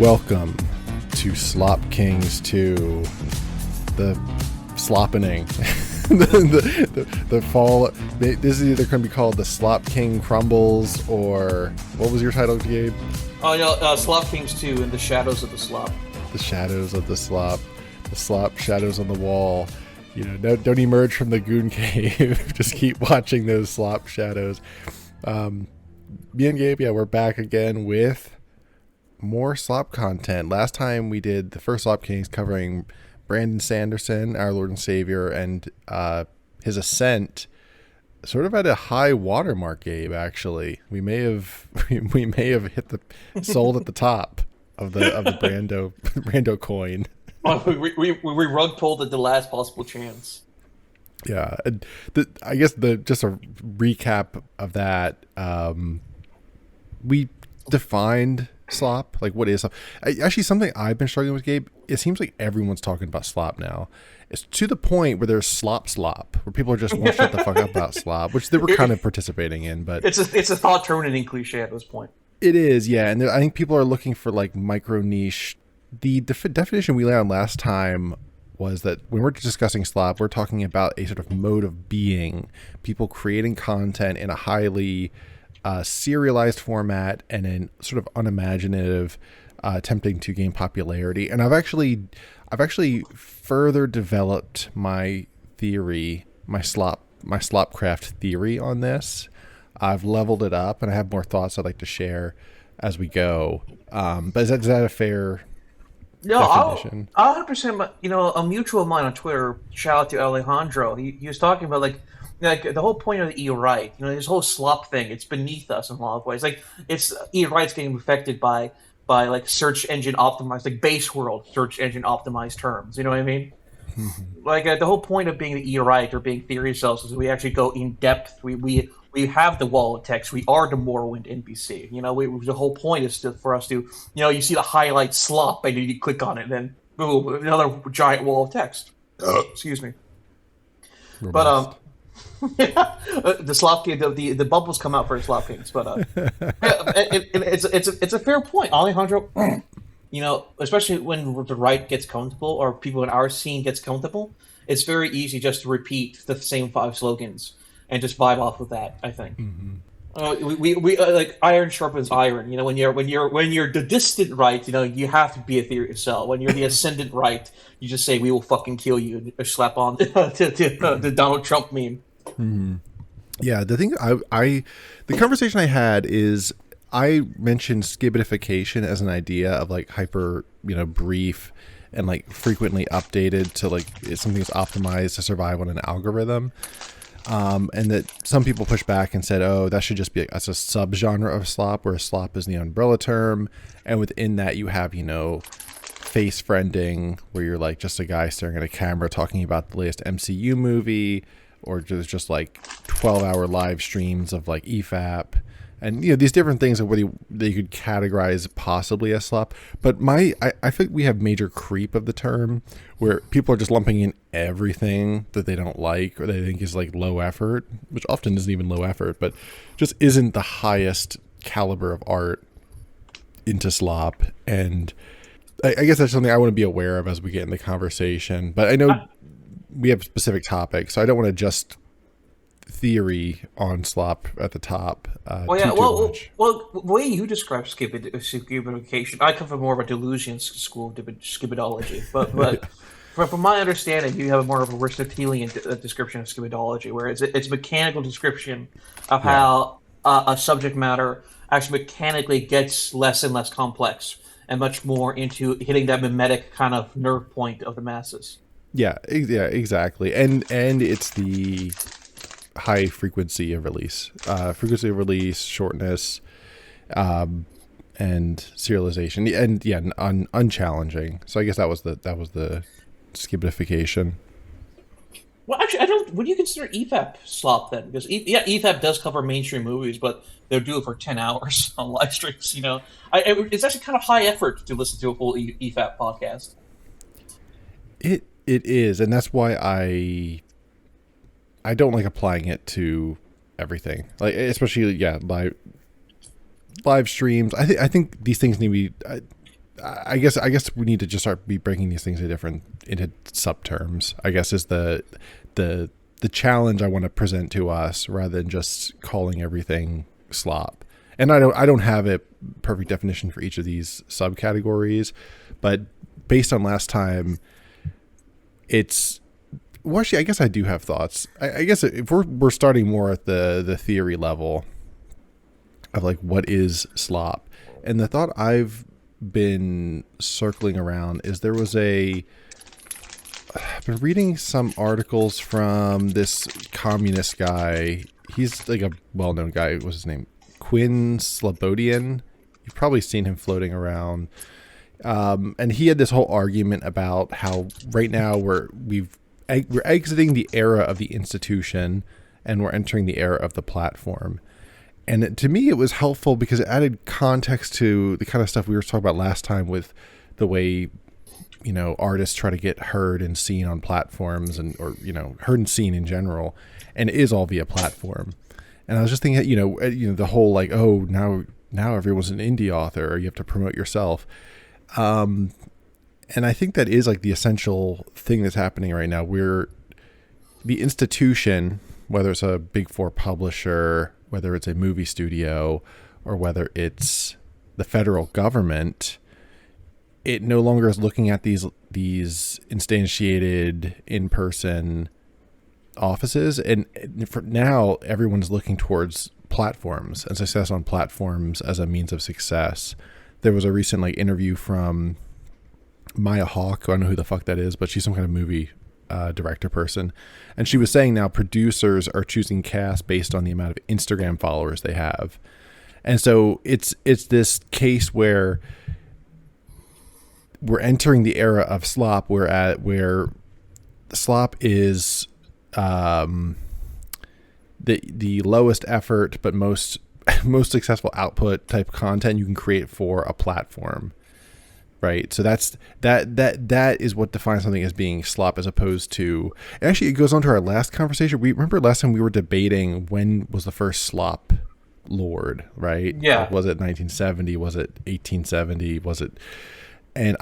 Welcome to Slop Kings 2, the sloppening, the fall. This is either going to be called the Slop King Crumbles, or what was your title, Gabe? Oh, yeah, Slop Kings 2 and the Shadows of the Slop. The Shadows of the Slop. The Slop shadows on the wall. You know, don't emerge from the goon cave. Just keep watching those slop shadows. Me and Gabe, we're back again with more slop content. Last time we did the first Slop Kings covering Brandon Sanderson, our Lord and Savior, and his ascent, sort of at a high watermark. Gabe, actually, we may have hit the sold at the top of the Brando coin. We rug pulled at the last possible chance. Yeah, I guess just a recap of that. We defined slop, like what is slop. Actually, something I've been struggling with, Gabe. It seems like everyone's talking about slop now. It's to the point where there's slop, where people are just won't shut the fuck up about slop, which they were kind of participating in. But it's a thought turning cliche at this point. It is, yeah, and I think people are looking for like micro niche. The definition we laid on last time was that when we're discussing slop, we're talking about a sort of mode of being, people creating content in a highly serialized format and in sort of unimaginative, attempting to gain popularity. And I've actually further developed my theory, my slopcraft theory on this. I've leveled it up, and I have more thoughts I'd like to share as we go. But is that a fair definition? 100%. You know, a mutual of mine on Twitter, shout out to Alejandro. He was talking about like the whole point of the E-Right, you know, this whole slop thing, it's beneath us in a lot of ways. Like, it's E-Right's getting affected by like search engine optimized, like base world search engine optimized terms. You know what I mean? Like the whole point of being the E-Right or being theory cells is we actually go in depth. We have the wall of text. We are the Morrowind NPC. You know, the whole point is for us to, you know, you see the highlight slop and you click on it, and then boom, another giant wall of text. Excuse me. But the Slop King, the bubbles come out for Slop Kings, but it's a fair point, Alejandro. You know, especially when the right gets comfortable or people in our scene gets comfortable, it's very easy just to repeat the same 5 slogans and just vibe off of that. I think we like iron sharpens iron. You know, when you're the distant right, you know, you have to be a theory cell. When you're the ascendant right, you just say we will fucking kill you and slap on the Donald Trump meme. Yeah, the thing the conversation I had is I mentioned skibbitification as an idea of like hyper, you know, brief and like frequently updated to like it's something that's optimized to survive on an algorithm. And that some people push back and said, oh, that should just be that's a subgenre of slop, where slop is the umbrella term, and within that you have, you know, face friending, where you're like just a guy staring at a camera talking about the latest MCU movie, or just like 12-hour live streams of like EFAP, and you know these different things of whether you could categorize possibly as slop. But I think we have major creep of the term, where people are just lumping in everything that they don't like or they think is like low effort, which often isn't even low effort, but just isn't the highest caliber of art into slop. And I guess that's something I want to be aware of as we get in the conversation. But I know we have specific topics, so I don't want to just theory on slop at the top. The way you describe skibbidification, I come from more of a delusion school of skibidology, but from my understanding, you have more of a Aristotelian description of skibidology, where it's mechanical description of how a subject matter actually mechanically gets less and less complex and much more into hitting that mimetic kind of nerve point of the masses. Yeah, exactly. And it's the high frequency of release, shortness, and serialization, and unchallenging. So I guess that was the skibbidification. Well, actually, would you consider EFAP slop then? Because EFAP does cover mainstream movies, but they'll do it for 10 hours on live streams. You know, it's actually kind of high effort to listen to a full EFAP podcast. It is, and that's why I don't like applying it to everything. Like especially live streams. I think these things need to be. I guess we need to just start breaking these things into subterms. I guess is the challenge I want to present to us, rather than just calling everything slop. And I don't have a perfect definition for each of these subcategories, but based on last time, actually, I guess I do have thoughts. I guess if we're starting more at the theory level of like what is slop, and the thought I've been circling around is I've been reading some articles from this communist guy. He's like a well-known guy. What's his name? Quinn Slobodian. You've probably seen him floating around. And he had this whole argument about how right now we're exiting the era of the institution and we're entering the era of the platform. And to me, it was helpful because it added context to the kind of stuff we were talking about last time with the way, artists try to get heard and seen on platforms or heard and seen in general. And it is all via platform. And I was just thinking, the whole like, oh, now everyone's an indie author, or you have to promote yourself. And I think that is like the essential thing that's happening right now. The institution, whether it's a big four publisher, whether it's a movie studio, or whether it's the federal government, it no longer is looking at these instantiated in-person offices. And for now, everyone's looking towards platforms and success on platforms as a means of success. There was a recent interview from Maya Hawke. I don't know who the fuck that is, but she's some kind of movie director person. And she was saying now producers are choosing cast based on the amount of Instagram followers they have. And so it's this case where we're entering the era of slop, where slop is the lowest effort but most successful output type content you can create for a platform. Right. So that is what defines something as being slop, as opposed to, actually it goes on to our last conversation. We remember last time we were debating when was the first slop lord, right? Yeah. Like, was it 1970? Was it 1870? Was it? And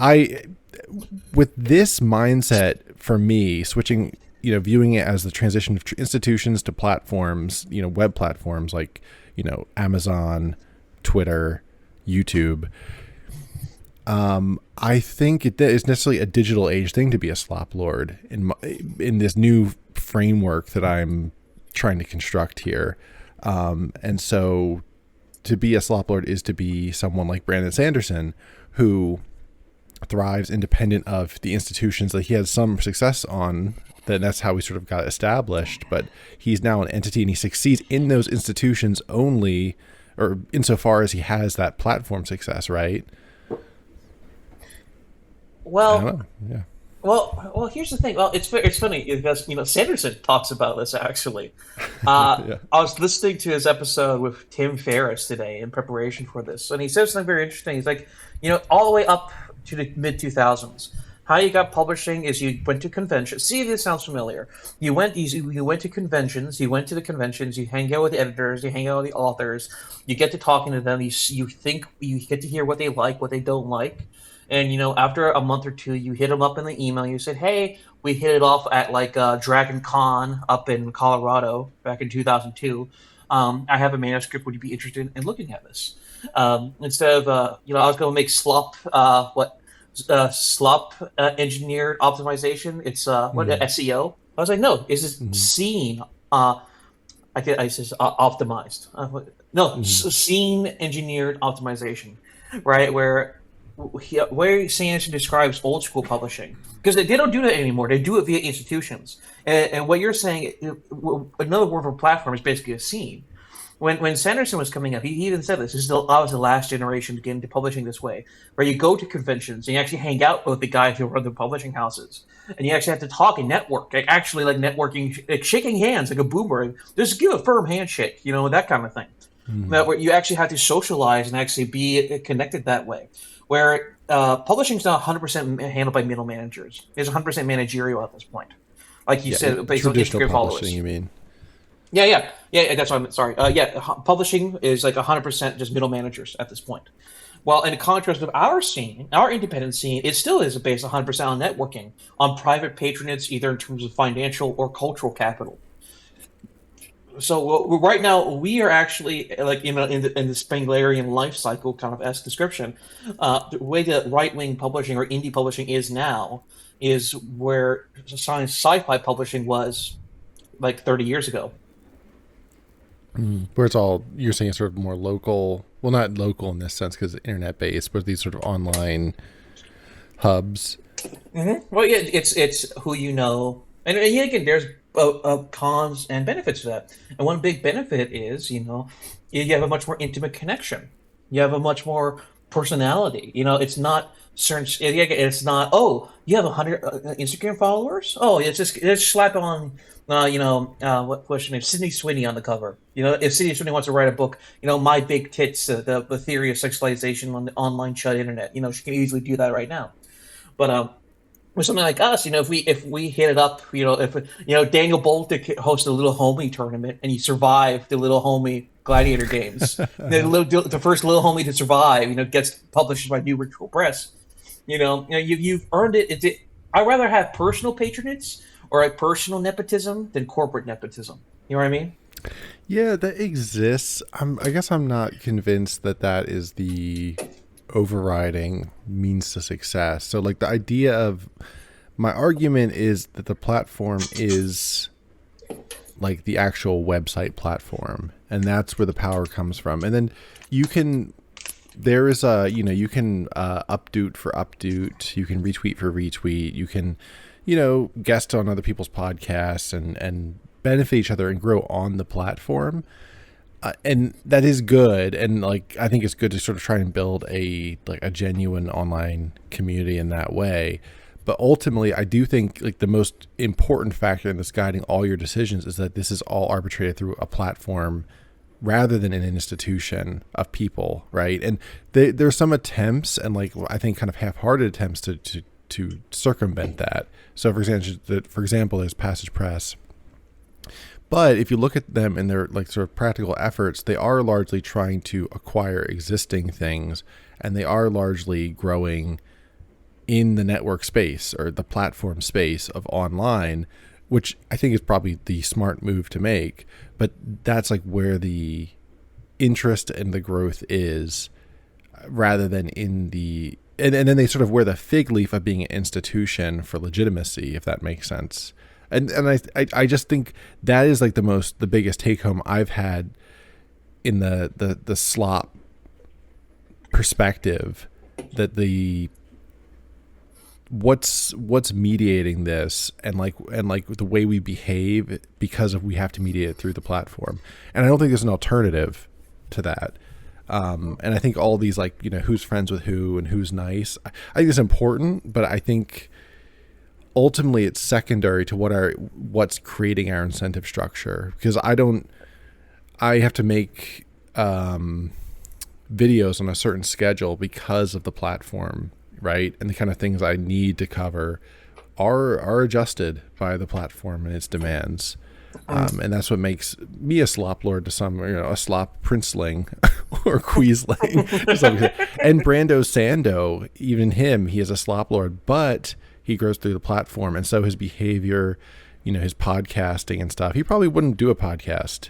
with this mindset, for me, switching, viewing it as the transition of institutions to platforms, web platforms like, Amazon, Twitter, YouTube, I think it is necessarily a digital age thing to be a slop lord in this new framework that I'm trying to construct here. And so to be a slop lord is to be someone like Brandon Sanderson, who thrives independent of the institutions that he had some success on. That's how we sort of got established, but he's now an entity and he succeeds in those institutions only, or insofar as he has that platform success, right? Well, yeah. Well, here's the thing. Well, it's funny because Sanderson talks about this actually. I was listening to his episode with Tim Ferriss today in preparation for this, and he says something very interesting. He's like, all the way up to the mid 2000s, how you got publishing is you went to conventions. See if this sounds familiar. You went to conventions. You went to the conventions. You hang out with the editors. You hang out with the authors. You get to talking to them. You get to hear what they like, what they don't like. And, after a month or two, you hit them up in the email. You said, hey, we hit it off at Dragon Con up in Colorado back in 2002. I have a manuscript. Would you be interested in looking at this? Instead of, I was going to make slop, slop engineered optimization. It's SEO. I was like, no, this is scene. I says optimized. Scene engineered optimization, right? Where Sanderson describes old school publishing, because they don't do that anymore. They do it via institutions. And what you're saying, another word for platform is basically a scene. When Sanderson was coming up, he even said this. I was the last generation to get into publishing this way, where you go to conventions and you actually hang out with the guys who run the publishing houses, and you actually have to talk and network, networking, shaking hands like a boomerang. Just give a firm handshake, that kind of thing. Where you actually have to socialize and actually be connected that way. Where publishing is not 100% handled by middle managers. It's 100% managerial at this point. Like you said, based on Instagram followers. You mean? Yeah. That's what I'm sorry. Publishing is 100% just middle managers at this point. While in contrast with our scene, our independent scene, it still is based 100% on networking, on private patronage, either in terms of financial or cultural capital. So right now we are actually like in the Spenglerian life cycle kind of esque description. The way that right wing publishing or indie publishing is now is where science sci-fi publishing was like 30 years ago. Where it's all, you're saying, sort of more local. Well, not local in this sense because it's internet based, but these sort of online hubs. Well, yeah, it's who you know, and yeah, again, there's cons and benefits to that. And one big benefit is, you have a much more intimate connection. You have a much more personality. It's not certain. Yeah, it's not. Oh, you have 100 Instagram followers. Oh, it's just slap on. What's her name? Sydney Sweeney on the cover. If Sydney Sweeney wants to write a book, My Big Tits, the theory of sexualization on the online shut internet. She can easily do that right now. But with something like us, if we hit it up, if Daniel Boltic hosted a little homie tournament and you survive the little homie gladiator games, the first little homie to survive, gets published by New Ritual Press. You've earned it. I'd rather have personal patronage or a personal nepotism than corporate nepotism. You know what I mean? Yeah, that exists. I guess I'm not convinced that that is the overriding means to success. So like the idea of, my argument is that the platform is like the actual website platform, and that's where the power comes from. And then you can, there is a, you can updoot for updoot, you can retweet for retweet, you can, guest on other people's podcasts and benefit each other and grow on the platform. And that is good, and like I think it's good to sort of try and build a genuine online community in that way. But ultimately, I do think like the most important factor in this guiding all your decisions is that this is all arbitrated through a platform rather than an institution of people, right? And there's some attempts, and like I think kind of half-hearted attempts to circumvent that. So for example, there's Passage Press. But if you look at them in their like sort of practical efforts, they are largely trying to acquire existing things, and they are largely growing in the network space or the platform space of online, which I think is probably the smart move to make. But that's like where the interest and the growth is, rather than in the and then they sort of wear the fig leaf of being an institution for legitimacy, if that makes sense. And I just think that is like the biggest take home I've had in the slop perspective, that what's mediating this and like the way we behave because we have to mediate it through the platform. And I don't think there's an alternative to that. And I think all these like, who's friends with who and who's nice, I think it's important, but I think ultimately it's secondary to what's creating our incentive structure, because I have to make videos on a certain schedule because of the platform, right? And the kind of things I need to cover are adjusted by the platform and its demands. And that's what makes me a slop lord to some, a slop princeling or queasling. And Brando Sando, even him, he is a slop lord, but he grows through the platform. And so his behavior, his podcasting and stuff, he probably wouldn't do a podcast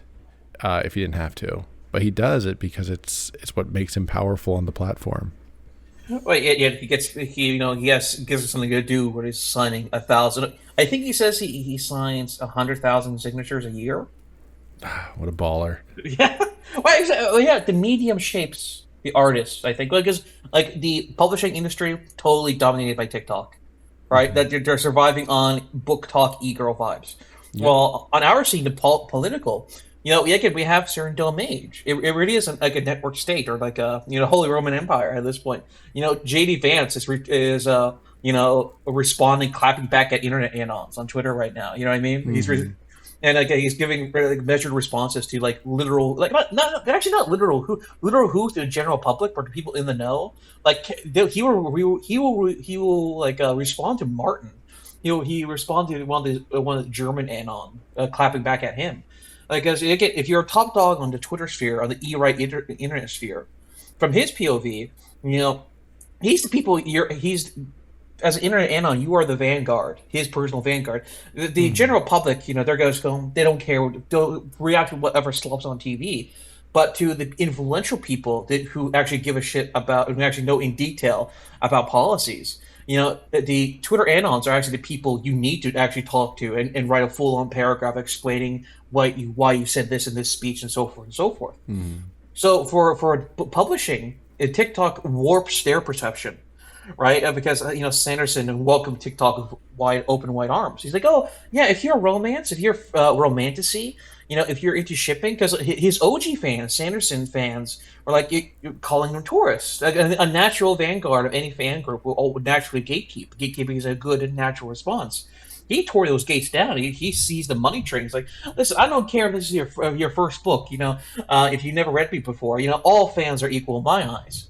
if he didn't have to, but he does it because it's what makes him powerful on the platform. Well, yeah, gives us something to do where he's signing 1,000. I think he says he signs 100,000 signatures a year. What a baller! Yeah, well, yeah. The medium shapes the artist, I think, because like the publishing industry totally dominated by TikTok, right? Mm-hmm. That they're surviving on book talk e-girl vibes. Yep. Well, on our scene, the political. We have certain domain. It really isn't like a network state or like a Holy Roman Empire at this point. JD Vance is responding, clapping back at internet anons on Twitter right now. You know what I mean? Mm-hmm. He's giving like measured responses to like literal, like not literal who to the general public, but to people in the know. Like he will like respond to Martin. He responded to one of the German anon clapping back at him. Like, if you're a top dog on the Twitter sphere, on the e-right internet sphere, from his POV, you know, he's the people. He's as an internet anon, you are the vanguard, his personal vanguard. The general public, they're just going, they don't care, don't react to whatever slops on TV. But to the influential people who actually give a shit about, and who actually know in detail about policies, the Twitter anons are actually the people you need to actually talk to and write a full-on paragraph explaining why you said this in this speech and so forth and so forth. So for publishing, TikTok warps their perception, right? Because Sanderson welcomed TikTok with open wide arms. He's like, oh yeah, if you're romance, if you're romantasy, if you're into shipping, because his OG fans, Sanderson fans, were like you're calling them tourists. A natural vanguard of any fan group would naturally gatekeep. Gatekeeping is a good and natural response. He tore those gates down. He sees the money train. He's like, listen, I don't care if this is your first book. If you never read me before, all fans are equal in my eyes.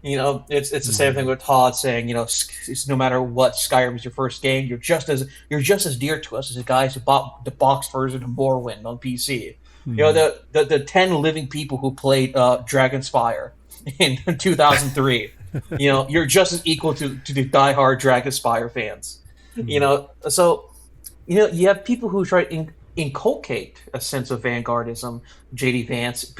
It's the same thing with Todd saying, it's no matter what, Skyrim is your first game. You're just as dear to us as the guys who bought the box version of Morrowind on PC. The 10 living people who played Dragonspire in 2003. You're just as equal to the diehard Dragonspire fans. So you have people who try to inculcate a sense of vanguardism. JD Vance,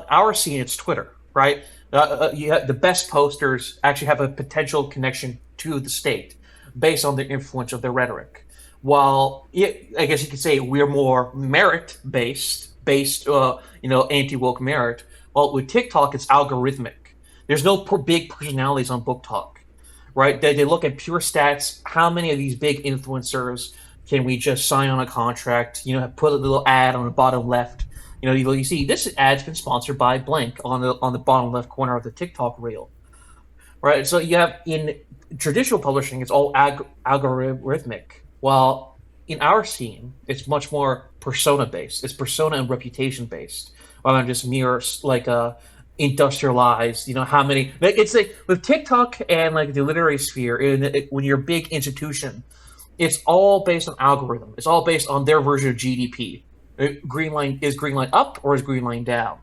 our scene, it's Twitter, right? The best posters actually have a potential connection to the state based on the influence of their rhetoric. While I guess you could say we're more merit based, anti-woke merit. Well, with TikTok, it's algorithmic. There's no big personalities on Book Talk, right? They look at pure stats. How many of these big influencers can we just sign on a contract? Put a little ad on the bottom left. You see this ad's been sponsored by blank on the bottom left corner of the TikTok reel, right? So you have in traditional publishing, it's all algorithmic, while in our scene, it's much more persona based. It's persona and reputation based, rather than just mere industrialized. How many? It's like with TikTok and like the literary sphere, when you're a big institution, it's all based on algorithm. It's all based on their version of GDP. Green line up or is green line down?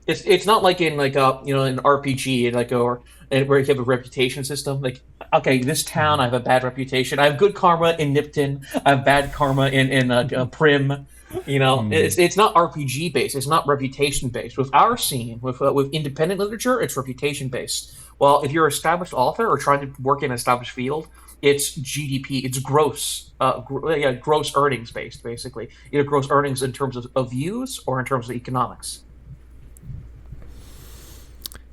It's not like in like an RPG or where you have a reputation system. Like, okay, this town I have a bad reputation. I have good karma in Nipton. I have bad karma in Prim. It's not RPG based. It's not reputation based. With our scene, with independent literature, it's reputation based. Well, if you're an established author or trying to work in an established field, it's GDP. It's gross earnings based, basically. Either gross earnings in terms of views or in terms of economics.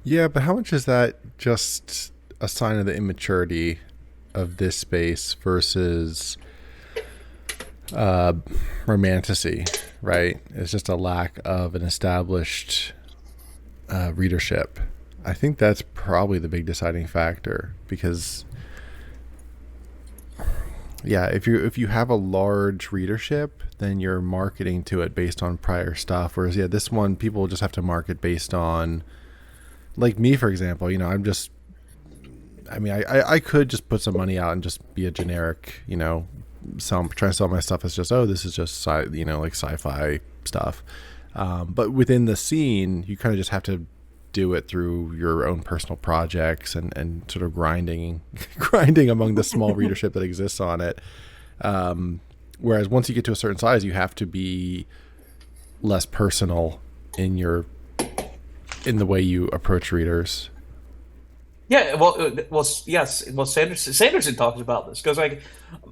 Yeah, but how much is that just a sign of the immaturity of this space versus romantasy, right? It's just a lack of an established readership. I think that's probably the big deciding factor, because if you have a large readership, then you're marketing to it based on prior stuff. Whereas this one, people just have to market based on, like me, for example. I could just put some money out and just be a generic, try to sell my stuff as just, this is just like sci-fi stuff. But within the scene, you kind of just have to do it through your own personal projects and sort of grinding among the small readership that exists on it. Whereas once you get to a certain size, you have to be less personal in the way you approach readers. Yeah, yes. Well, Sanderson talks about this because,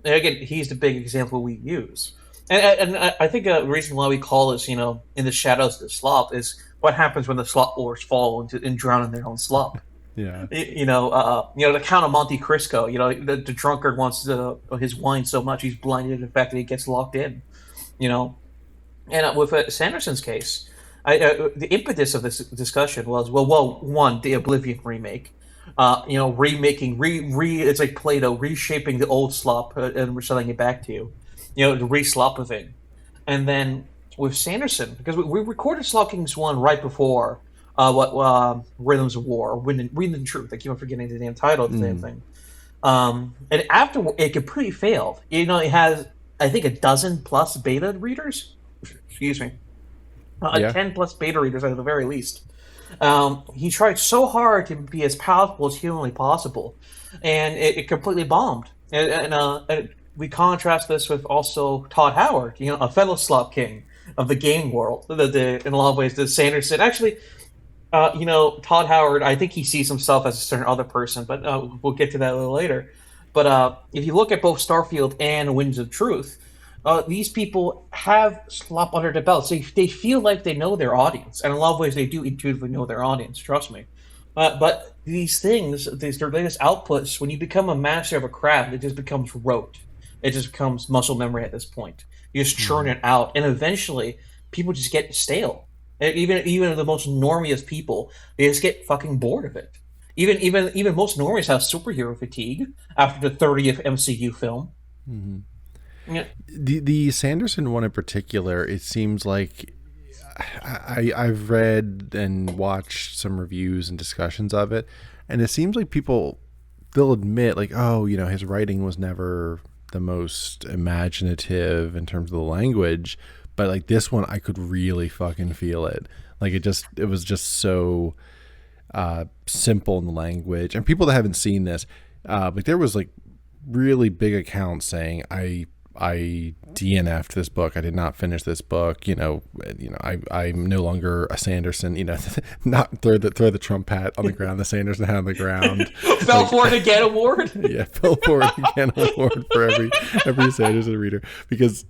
again, he's the big example we use, and I think a reason why we call this, in the shadows of the slop, is what happens when the slop lords fall and drown in their own slop. Yeah. The Count of Monte Cristo. The drunkard wants his wine so much he's blinded to the fact that he gets locked in. And with Sanderson's case, the impetus of this discussion was one, the Oblivion remake. Remaking, it's like Plato reshaping the old slop and we're selling it back to you. The re-slopping, and then with Sanderson, because we recorded Slop Kings 1 right before Rhythms of War, Wind and Truth. I keep on forgetting the damn title of the damn thing. And after it completely failed, it has, I think, 12+ beta readers. Excuse me. 10+ beta readers at the very least. He tried so hard to be as palatable as humanly possible, and it completely bombed. And we contrast this with also Todd Howard, a fellow slop king of the game world. In a lot of ways, the Sanderson actually. Todd Howard, I think he sees himself as a certain other person, but we'll get to that a little later. But if you look at both Starfield and Winds of Truth, these people have slop under their belts. They feel like they know their audience, and in a lot of ways, they do intuitively know their audience. Trust me. But these things, their latest outputs, when you become a master of a craft, it just becomes rote. It just becomes muscle memory at this point. You just churn it out, and eventually, people just get stale. Even the most normiest people, they just get fucking bored of it. Even most normies have superhero fatigue after the 30th MCU film. Mm-hmm. Yeah. The Sanderson one in particular, it seems like I've read and watched some reviews and discussions of it, and it seems like they'll admit like, oh, his writing was never the most imaginative in terms of the language, but like this one I could really fucking feel it. Like it was just so simple in the language. And people that haven't seen this, like there was like really big accounts saying I DNF'd this book. I did not finish this book. I'm no longer a Sanderson. Not throw the Trump hat on the ground. The Sanderson hat on the ground. Fell for it again award. Yeah, fell for it again award for every Sanderson reader, because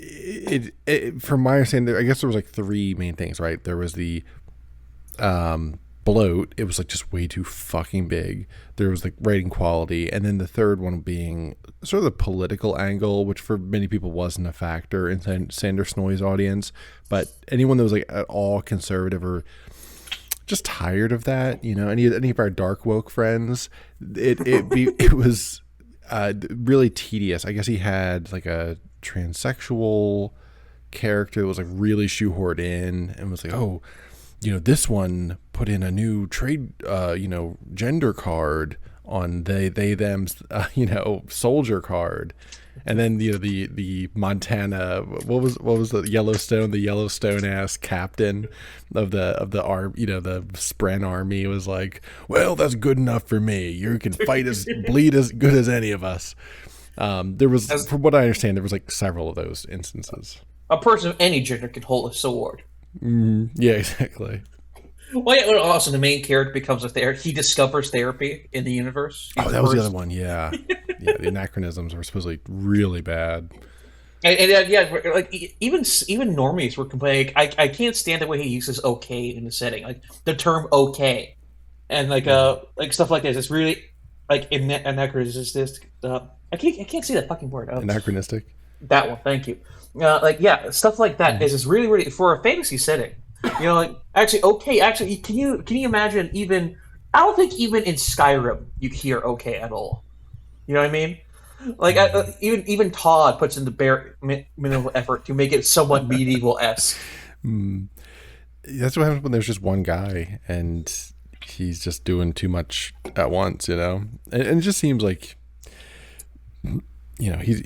it from my understanding, I guess there was like three main things, right? There was the bloat. It was like just way too fucking big. There was the writing quality, and then the third one being sort of the political angle, which for many people wasn't a factor in Sanderson's audience. But anyone that was like at all conservative or just tired of that, any of our dark woke friends, it was really tedious. I guess he had like a transsexual character that was like really shoehorned in, and was like, oh, this one put in a new trade, gender card on they them's, soldier card. And then the Montana, what was the Yellowstone ass captain of the arm, the Spren army was like, well, that's good enough for me. You can fight bleed as good as any of us. There was, from what I understand, there was like several of those instances. A person of any gender could hold a sword. Yeah, exactly. Well, yeah, also the main character becomes a therapist. He discovers therapy in the universe. Oh, that was the other one. Yeah, yeah. The anachronisms were supposedly really bad. And like even normies were complaining. I can't stand the way he uses "okay" in the setting, like the term "okay," and like stuff like this. It's really like anachronistic. I can't say that fucking word. Anachronistic. That one. Thank you. Stuff like that is just really, really for a fantasy setting. Actually, can you imagine even? I don't think even in Skyrim you hear "okay" at all. You know what I mean? Like even Todd puts in the bare minimal effort to make it somewhat medieval-esque. That's what happens when there's just one guy and he's just doing too much at once, and it just seems like, he's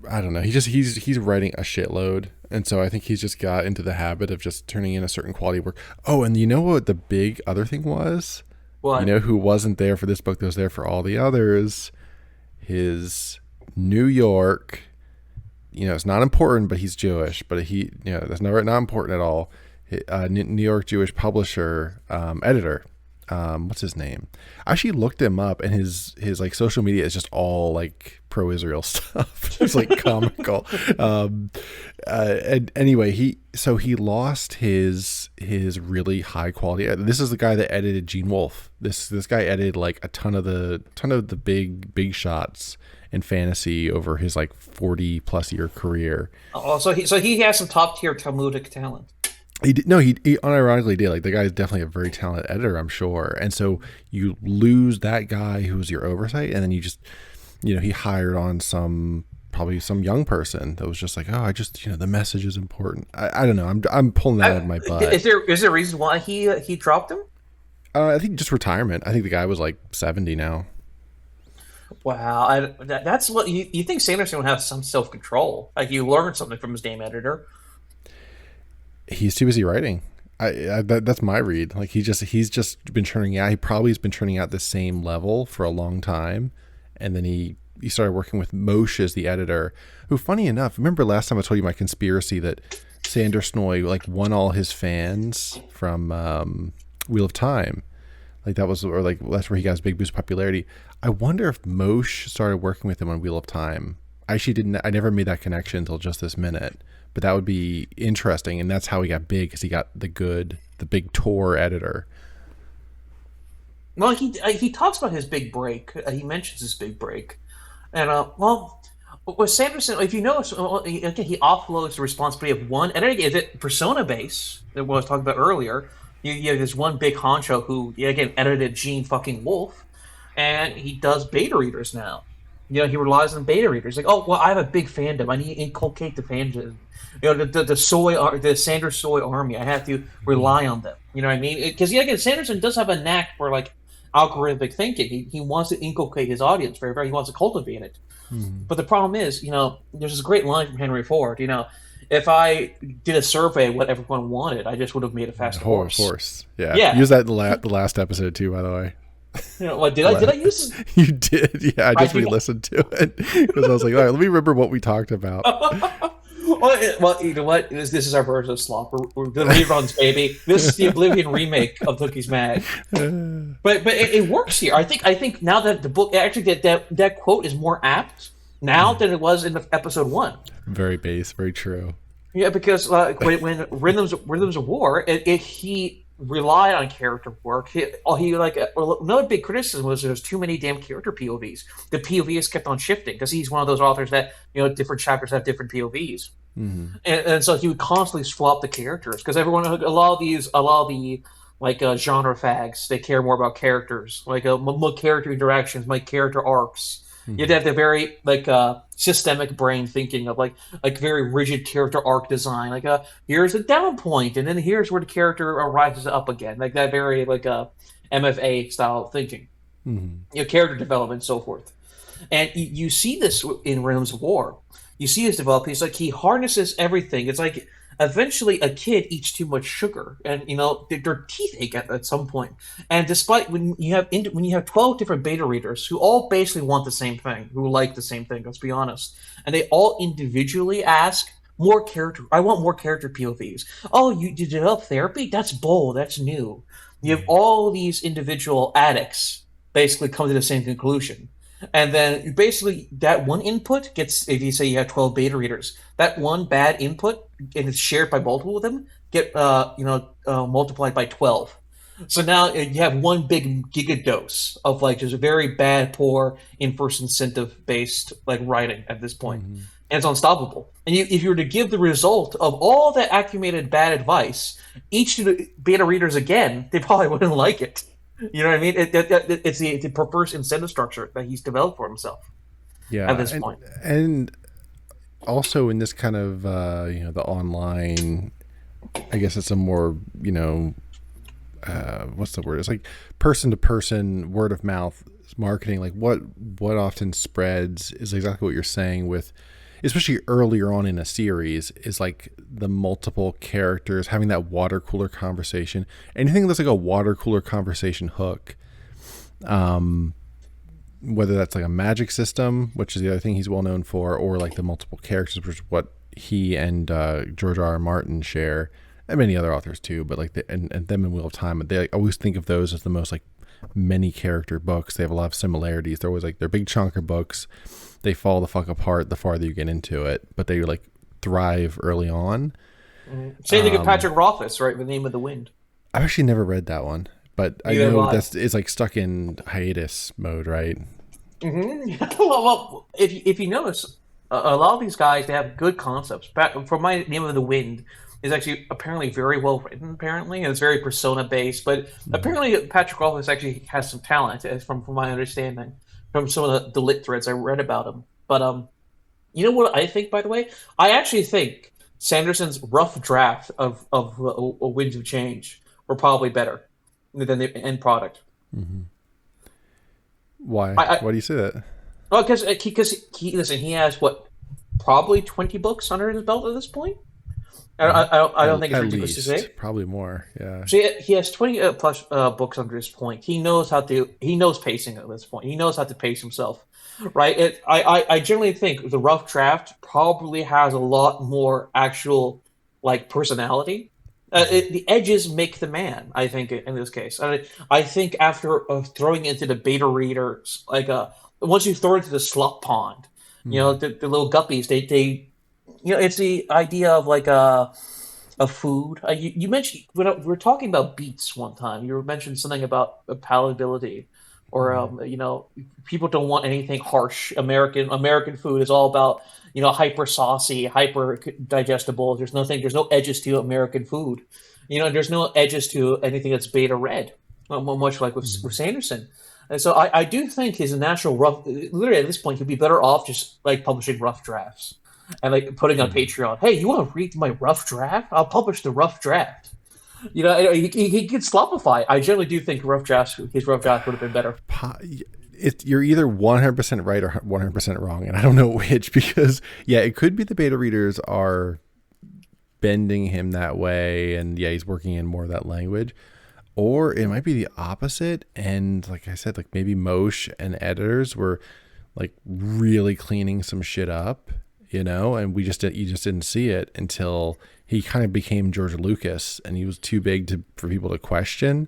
I don't know, he's writing a shitload, and so I think he's just got into the habit of just turning in a certain quality work. Oh, and you know what the big other thing was? What? Who wasn't there for this book that was there for all the others? His New York, it's not important, but he's Jewish, but that's not important at all. New York Jewish publisher, editor, what's his name? I actually looked him up, and his like social media is just all like pro-Israel stuff. It's like comical. And anyway, he lost his really high quality. This is the guy that edited Gene Wolfe. This guy edited like a ton of the big shots in fantasy over his like 40 plus year career. Oh, so he has some top tier Talmudic talent. He unironically did. Like, the guy is definitely a very talented editor, I'm sure. And so you lose that guy who was your oversight, and then you just, he hired on probably some young person that was just like, oh, I just, the message is important. I don't know. I'm pulling that out of my butt. Is there a reason why he dropped him? I think just retirement. I think the guy was like 70 now. Wow, that's what you think. Sanderson would have some self control. Like, you learned something from his damn editor. He's too busy writing. That's my read. Like he's just been churning out. He probably has been churning out the same level for a long time, and then he started working with Moshe as the editor. Who, funny enough, remember last time I told you my conspiracy that Sanderson like won all his fans from Wheel of Time. Like that was, or like that's where he got his big boost of popularity. I wonder if Moshe started working with him on Wheel of Time. I actually didn't. I never made that connection until just this minute. But that would be interesting, and that's how he got big, because he got the big Tor editor. Well, he talks about his big break. He mentions his big break, and with Sanderson, if you notice, again, he offloads the responsibility of one editing. Is it Persona base that I was talking about earlier? You have this one big honcho who, again, edited Gene fucking Wolfe, and he does beta readers now. He relies on beta readers. Like, oh, well, I have a big fandom. I need to inculcate the fandom. The Sanders soy army. I have to rely on them. You know what I mean? Because again, Sanderson does have a knack for like algorithmic thinking. He wants to inculcate his audience very, very. He wants to cultivate it. But the problem is, there's this great line from Henry Ford. If I did a survey of what everyone wanted, I just would have made a faster horse. Yeah. Use that in the last episode too, by the way. What did I use? You did, yeah. I just re-listened to it because I was like, all right, let me remember what we talked about. Well, you know what? This is our version of Slop. We're the reruns, baby. This is the Oblivion remake of TOOKY'S Mag. But it works here. I think now that the book actually that quote is more apt now than it was in the episode 1. Very base, very true. Yeah, because when Rhythms of War, he relied on character work. Another big criticism was there's too many damn character POVs. The POVs kept on shifting because he's one of those authors that different chapters have different POVs, and so he would constantly swap the characters because a lot of the genre fags, they care more about characters, like character interactions, character arcs. You have to have the very systemic brain thinking of like very rigid character arc design. Here's a down point, and then here's where the character rises up again. Like that very MFA style of thinking. Character development and so forth. And you see this in Realms of War. You see this develop. He harnesses everything. It's like eventually a kid eats too much sugar, and their teeth ache at some point. And despite when you have 12 different beta readers who all basically want the same thing, who like the same thing, let's be honest, and they all individually ask more character. I want more character POVs. Oh, you develop therapy? That's bold. That's new. You have all these individual addicts basically come to the same conclusion. And then basically that one input gets, if you say you have 12 beta readers, that one bad input, and it's shared by multiple of them, get multiplied by 12. So now you have one big gigadose of just a very bad, poor, inverse incentive based writing at this point. And it's unstoppable. And if you were to give the result of all that accumulated bad advice, each of the beta readers again, they probably wouldn't like it. You know what I mean? It's the perverse incentive structure that he's developed for himself. Yeah, at this point, and also in this kind of the online, I guess it's a more what's the word? It's like person to person, word of mouth marketing. Like what often spreads is exactly what you're saying with. Especially earlier on in a series, is like the multiple characters having that water cooler conversation. Anything that's like a water cooler conversation hook, whether that's like a magic system, which is the other thing he's well known for, or like the multiple characters, which is what he and George R. R. Martin share, and many other authors too. But and them in Wheel of Time, they always think of those as the most many character books. They have a lot of similarities. They're always they're big chunker books. They fall the fuck apart the farther you get into it, but they thrive early on. Same thing with Patrick Rothfuss, right? The Name of the Wind. I've actually never read that one, but I know it's stuck in hiatus mode, right? Well, if you notice, a lot of these guys, they have good concepts. For my Name of the Wind is actually apparently very well written. Apparently, and it's very persona based. But apparently, Patrick Rothfuss actually has some talent, from my understanding. From some of the lit threads I read about him. But you know what I think, by the way? I actually think Sanderson's rough draft of Winds of Change were probably better than the end product. Why? Why do you say that? Oh, because he has probably 20 books under his belt at this point. right? I don't think it's At ridiculous to least, say. probably more. Yeah. So he has 20 plus books under his point. He knows pacing at this point. He knows how to pace himself, right? I generally think the rough draft probably has a lot more actual like personality. The edges make the man, I think, in this case. I think after throwing into the beta readers, once you throw it into the slop pond, Mm-hmm. the little guppies, it's the idea of a food. You mentioned when we were talking about beets one time. You mentioned something about palatability, or Mm-hmm. people don't want anything harsh. American food is all about hyper saucy, hyper digestible. There's no edges to American food. There's no edges to anything that's beta red, much like with Sanderson. And so I do think his natural rough. Literally at this point, he'd be better off just like publishing rough drafts and like putting on Mm-hmm. Patreon. Hey, you want to read my rough draft? I'll publish the rough draft. He could slopify. I generally do think his rough draft would have been better. You're either 100% right or 100% wrong, and I don't know which, because yeah, it could be the beta readers are bending him that way, and yeah, he's working in more of that language, or it might be the opposite. And like I said, like maybe Moshe and editors were like really cleaning some shit up, and you just didn't see it until he kind of became George Lucas, and he was too big for people to question.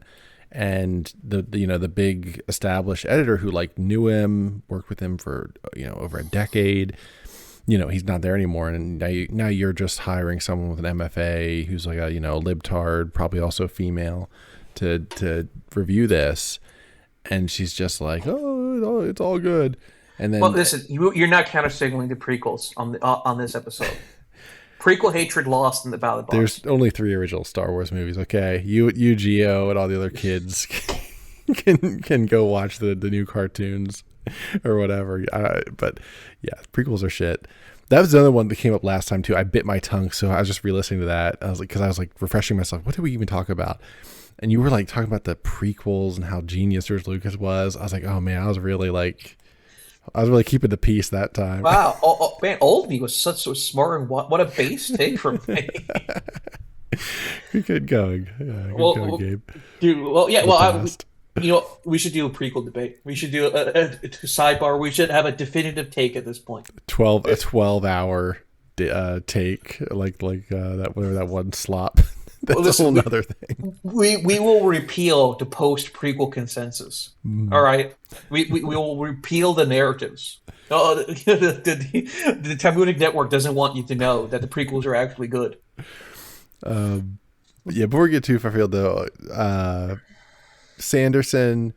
And the big established editor who like knew him, worked with him for over a decade, he's not there anymore. And now you're just hiring someone with an MFA who's like a libtard, probably also female, to review this, and she's just like, oh, it's all good. And then, Well, listen, you're not counter signaling the prequels on this episode. Prequel hatred lost in the ballot box. there's only 3 original Star Wars movies. Okay, you Geo and all the other kids can go watch the new cartoons or whatever. But yeah, prequels are shit. That was the other one that came up last time too. I bit my tongue, so I was just re-listening to that. I was like refreshing myself. What did we even talk about? And you were like talking about the prequels and how genius George Lucas was. I was like, oh man, I was really keeping the peace that time. Wow, man, old me was so smart, and what a base take from me. Good going. Yeah, good going, Well, Gabe. dude. Well, yeah. The past. We should do a prequel debate. We should do a sidebar. We should have a definitive take at this point. 12 hour take like that, whatever that one slop. That's Well, listen, a whole nother thing. we will repeal the post prequel consensus. All right, we will repeal the narratives. The Talmudic Network doesn't want you to know that the prequels are actually good. Yeah, before we get too far field though, Sanderson,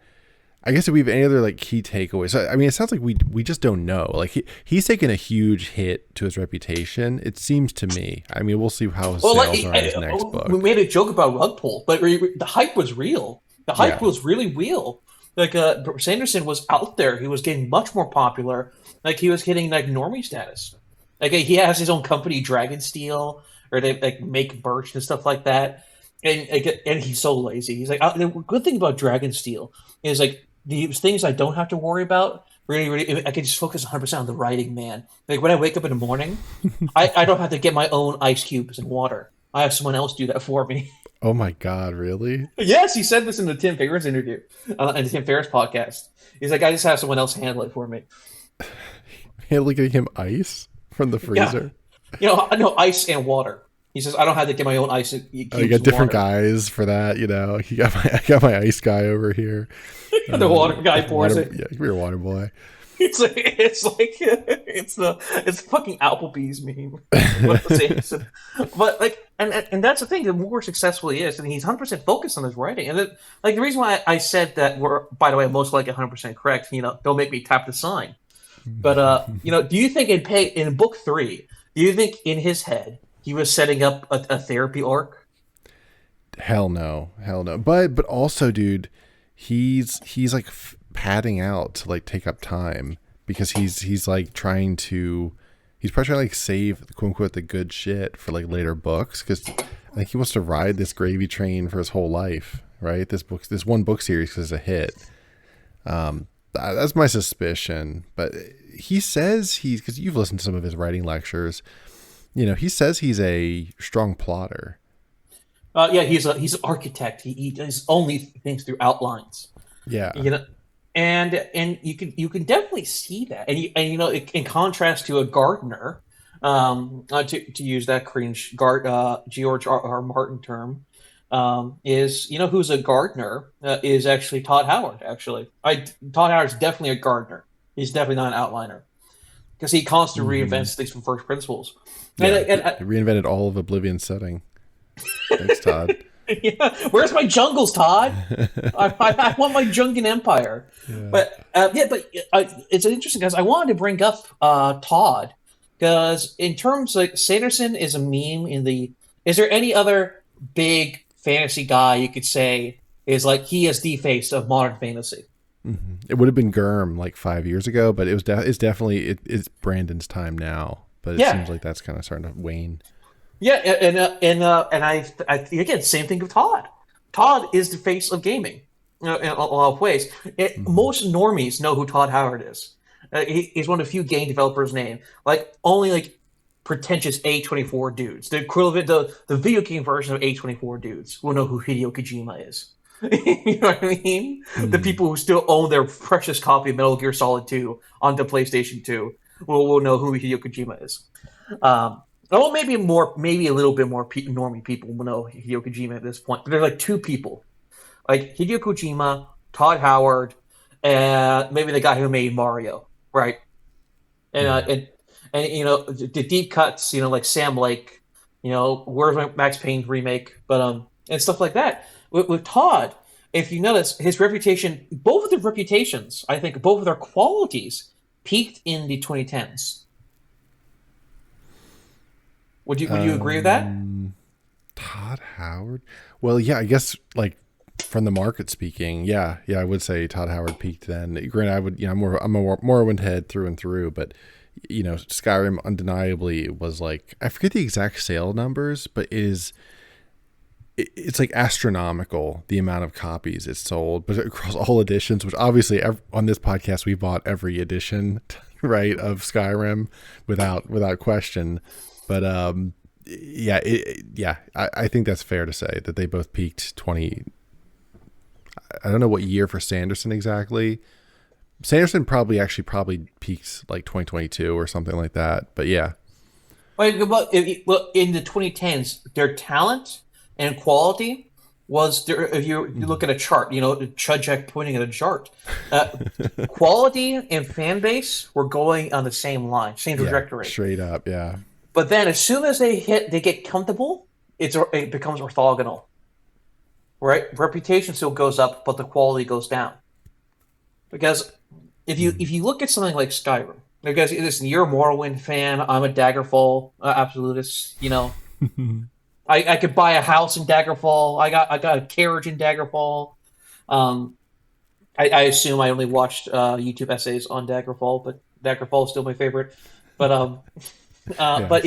I guess if we have any other like key takeaways. I mean, it sounds like we just don't know. Like he's taken a huge hit to his reputation. It seems to me. I mean, we'll see how his sales are in his next book. We made a joke about rug pull, but the hype was real. The hype was really real. Like Sanderson was out there. He was getting much more popular. Like he was hitting like normie status. Like he has his own company, Dragonsteel, or they like make birch and stuff like that. And he's so lazy. He's like, the good thing about Dragonsteel is like these things I don't have to worry about. Really, I can just focus 100% on the writing, man. Like when I wake up in the morning, I don't have to get my own ice cubes and water. I have someone else do that for me. Oh my God, really? Yes, he said this in the Tim Ferriss interview, in the Tim Ferriss podcast. He's like, I just have someone else handle it for me. Handling him ice from the freezer. Yeah. No ice and water. He says, I don't have to get my own ice. You got different guys for that, I got my ice guy over here. The water guy pours it. Yeah, you're a water boy. It's the fucking Applebee's meme. But like, and that's the thing. The more successful he is, and he's 100% focused on his writing. And like the reason why I said that we're, by the way, most likely 100% correct. Don't make me tap the sign. But do you think in book 3, do you think in his head he was setting up a therapy arc? Hell no. But also, dude, he's like padding out to like take up time because he's like trying to like save quote unquote the good shit for like later books, because I think he wants to ride this gravy train for his whole life, right? This one book series is a hit. That's my suspicion. But he says because you've listened to some of his writing lectures, He says he's a strong plotter. Yeah, he's an architect. He does only things through outlines. Yeah. You know, and you can definitely see that, in contrast to a gardener, to use that cringe George R. Martin term, is who's a gardener is actually Todd Howard. Actually, Todd Howard's definitely a gardener. He's definitely not an outliner because he constantly reinvents things from first principles. Yeah. And He reinvented all of Oblivion's setting. Thanks, Todd. yeah, where's my jungles, Todd? I want my Jungian Empire. Yeah. But it's interesting because I wanted to bring up Todd because in terms like Sanderson is a meme in the. Is there any other big fantasy guy you could say is like he is the face of modern fantasy? It would have been Germ like 5 years ago, but it's definitely it's Brandon's time now. But it seems like that's kind of starting to wane. Yeah, and I think again, same thing with Todd. Todd is the face of gaming, in a lot of ways. Most normies know who Todd Howard is. He's one of the few game developers named like only like pretentious A24 dudes. The equivalent, the video game version of A24 dudes will know who Hideo Kojima is. You know what I mean? The people who still own their precious copy of Metal Gear Solid 2 on the PlayStation 2 will know who Hideo Kojima is. Oh, maybe a little bit more normie people will know Hideo Kojima at this point. But there's like two people, like Hideo Kojima, Todd Howard, and maybe the guy who made Mario, right? And the deep cuts, like Sam Lake, where's my Max Payne remake, but and stuff like that. With Todd, if you notice, his reputation, both of their reputations, I think, both of their qualities peaked in the 2010s. Would you agree with that? Todd Howard? Well, yeah, I guess like from the market speaking, yeah, I would say Todd Howard peaked then. Granted, I would, I'm a Morrowind head through and through, but Skyrim undeniably was like, I forget the exact sale numbers, but it's like astronomical the amount of copies it sold, but across all editions, which obviously on this podcast we bought every edition, right, of Skyrim without question. But I think that's fair to say that they both peaked 20. I don't know what year for Sanderson exactly. Sanderson probably peaked like 2022 or something like that. But yeah. Well, in the 2010s, their talent and quality was there. If you look at a chart, Chudjek pointing at a chart, quality and fan base were going on the same line, same trajectory, straight up, yeah. But then, as soon as they get comfortable, it becomes orthogonal, right? Reputation still goes up, but the quality goes down. Because if you look at something like Skyrim, because listen, you're a Morrowind fan, I'm a Daggerfall absolutist. I could buy a house in Daggerfall. I got a carriage in Daggerfall. I assume I only watched YouTube essays on Daggerfall, but Daggerfall is still my favorite. But but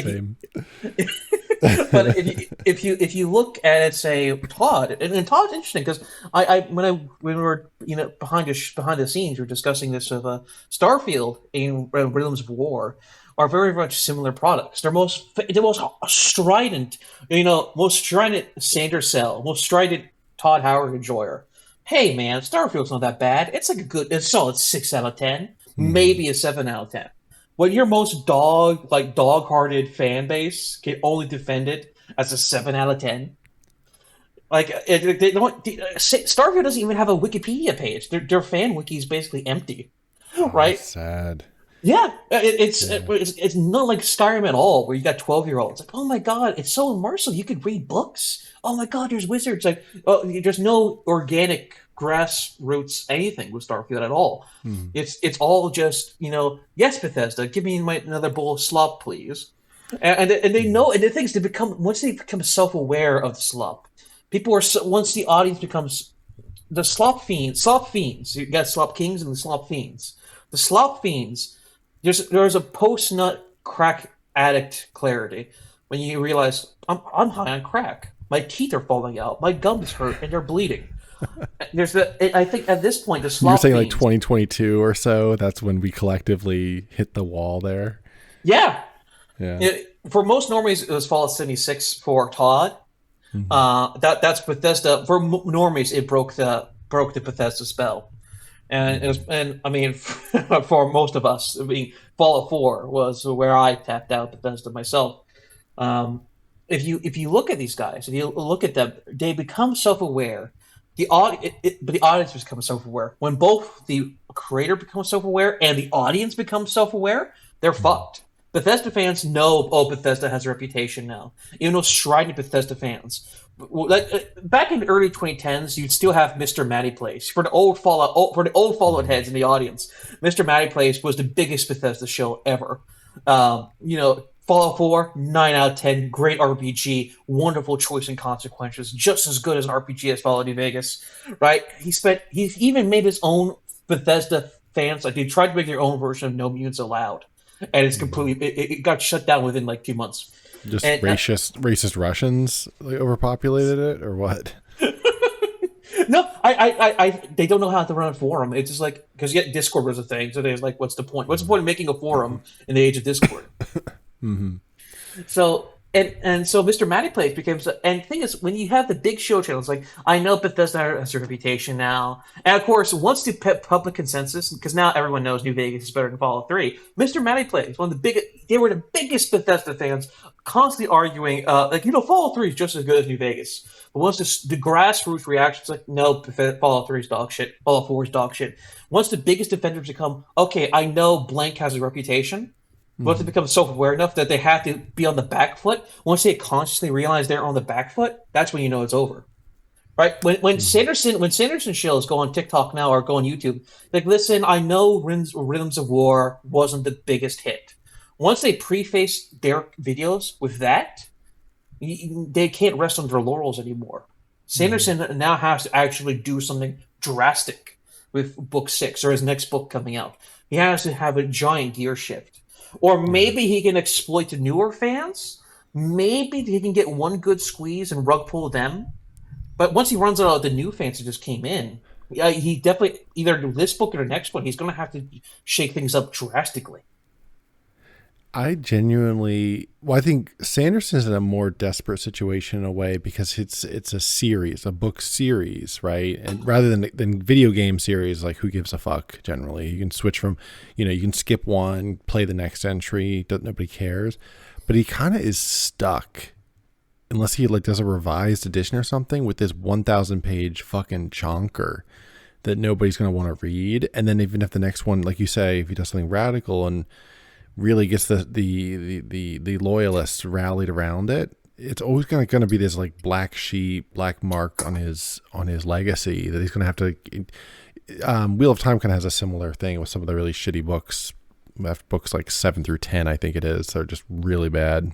if you look at it, say Todd, and Todd's interesting because when we were behind the scenes, we were discussing this of Starfield and Rhythms of War are very much similar products. They're most strident, most strident Sanderson, most strident Todd Howard enjoyer. Hey man, Starfield's not that bad. It's like a solid 6 out of 10, maybe a 7 out of 10. When your most dog-hearted fan base can only defend it as a 7 out of 10, Starfield doesn't even have a Wikipedia page. Their fan wiki is basically empty, right? That's sad. Yeah, it's not like Skyrim at all, where you got 12-year-olds. Like, oh my god, it's so immersive. You could read books. Oh my god, there's wizards. Like, there's no organic grassroots anything with Starfield at all. It's all just yes, Bethesda, give me another bowl of slop, please. And they know, and the things once they become self-aware of the slop, once the audience becomes the slop fiends. You got slop kings and the slop fiends. The slop fiends. There's a post-nut crack addict clarity when you realize I'm high on crack. My teeth are falling out. My gums hurt and they're bleeding. I think at this point the slop. You're saying like 2022 or so. That's when we collectively hit the wall there. Yeah. Yeah. for most normies, it was Fallout 76 for Todd. Hmm. That's Bethesda. For normies, it broke the Bethesda spell. And it was, Hmm. and I mean, for most of us, I mean, Fallout 4 was where I tapped out Bethesda myself. Um, if you look at these guys, if you look at them, they become self-aware. But the audience becomes self-aware. When both the creator becomes self-aware and the audience becomes self-aware, they're Hmm. fucked. Bethesda fans know, oh, Bethesda has a reputation now. Even though strident Bethesda fans, back in the early 2010s, you'd still have Mr. Matty Place for the old Fallout Hmm. heads in the audience. Mr. Matty Place was the biggest Bethesda show ever. Fallout 4, 9 out of 10, great RPG, wonderful choice and consequences, just as good as an RPG as Fallout New Vegas, right? He even made his own Bethesda fans, like they tried to make their own version of No Mutants Allowed, and Hmm. it got shut down within like 2 months. Just And racist Russians like overpopulated it, or what? no, they don't know how to run a forum. It's just like because yet Discord was a thing, so they're like, what's the point? What's the point of making a forum in the age of Discord? Hmm. So Mr. Matty Place became and the thing is when you have the big show channels like I know Bethesda has a reputation now, and of course once the public consensus because now everyone knows New Vegas is better than Fallout 3. Mr. Matty Place, one of the biggest, they were the biggest Bethesda fans, constantly arguing Fallout 3 is just as good as New Vegas. But once the grassroots reactions like no, Fallout 3 is dog shit, Fallout 4 is dog shit. Once the biggest defenders become okay, I know blank has a reputation. Once they Hmm. become self-aware enough that they have to be on the back foot, once they consciously realize they're on the back foot, that's when you know it's over. Right? Hmm. When Sanderson shows go on TikTok now or go on YouTube, like listen, I know Rhythms of War wasn't the biggest hit. Once they preface their videos with that, they can't rest on their laurels anymore. Hmm. Sanderson now has to actually do something drastic with book 6 or his next book coming out. He has to have a giant gear shift. Or Yeah. maybe he can exploit the newer fans. Maybe he can get one good squeeze and rug pull them. But once he runs out of the new fans that just came in, he definitely, either this book or the next one, he's going to have to shake things up drastically. I genuinely, well, I think Sanderson's in a more desperate situation in a way because it's a series, a book series, right? And rather than video game series, like who gives a fuck? Generally, you can switch from, you can skip one, play the next entry, nobody cares. But he kind of is stuck unless he like does a revised edition or something with this 1,000 page fucking chonker that nobody's gonna want to read. And then even if the next one, like you say, if he does something radical and really gets the loyalists rallied around it, it's always gonna be this like black sheep, black mark on his legacy that he's gonna have to. Wheel of Time kind of has a similar thing with some of the really shitty books. Books like 7 through 10, I think it is, they're just really bad.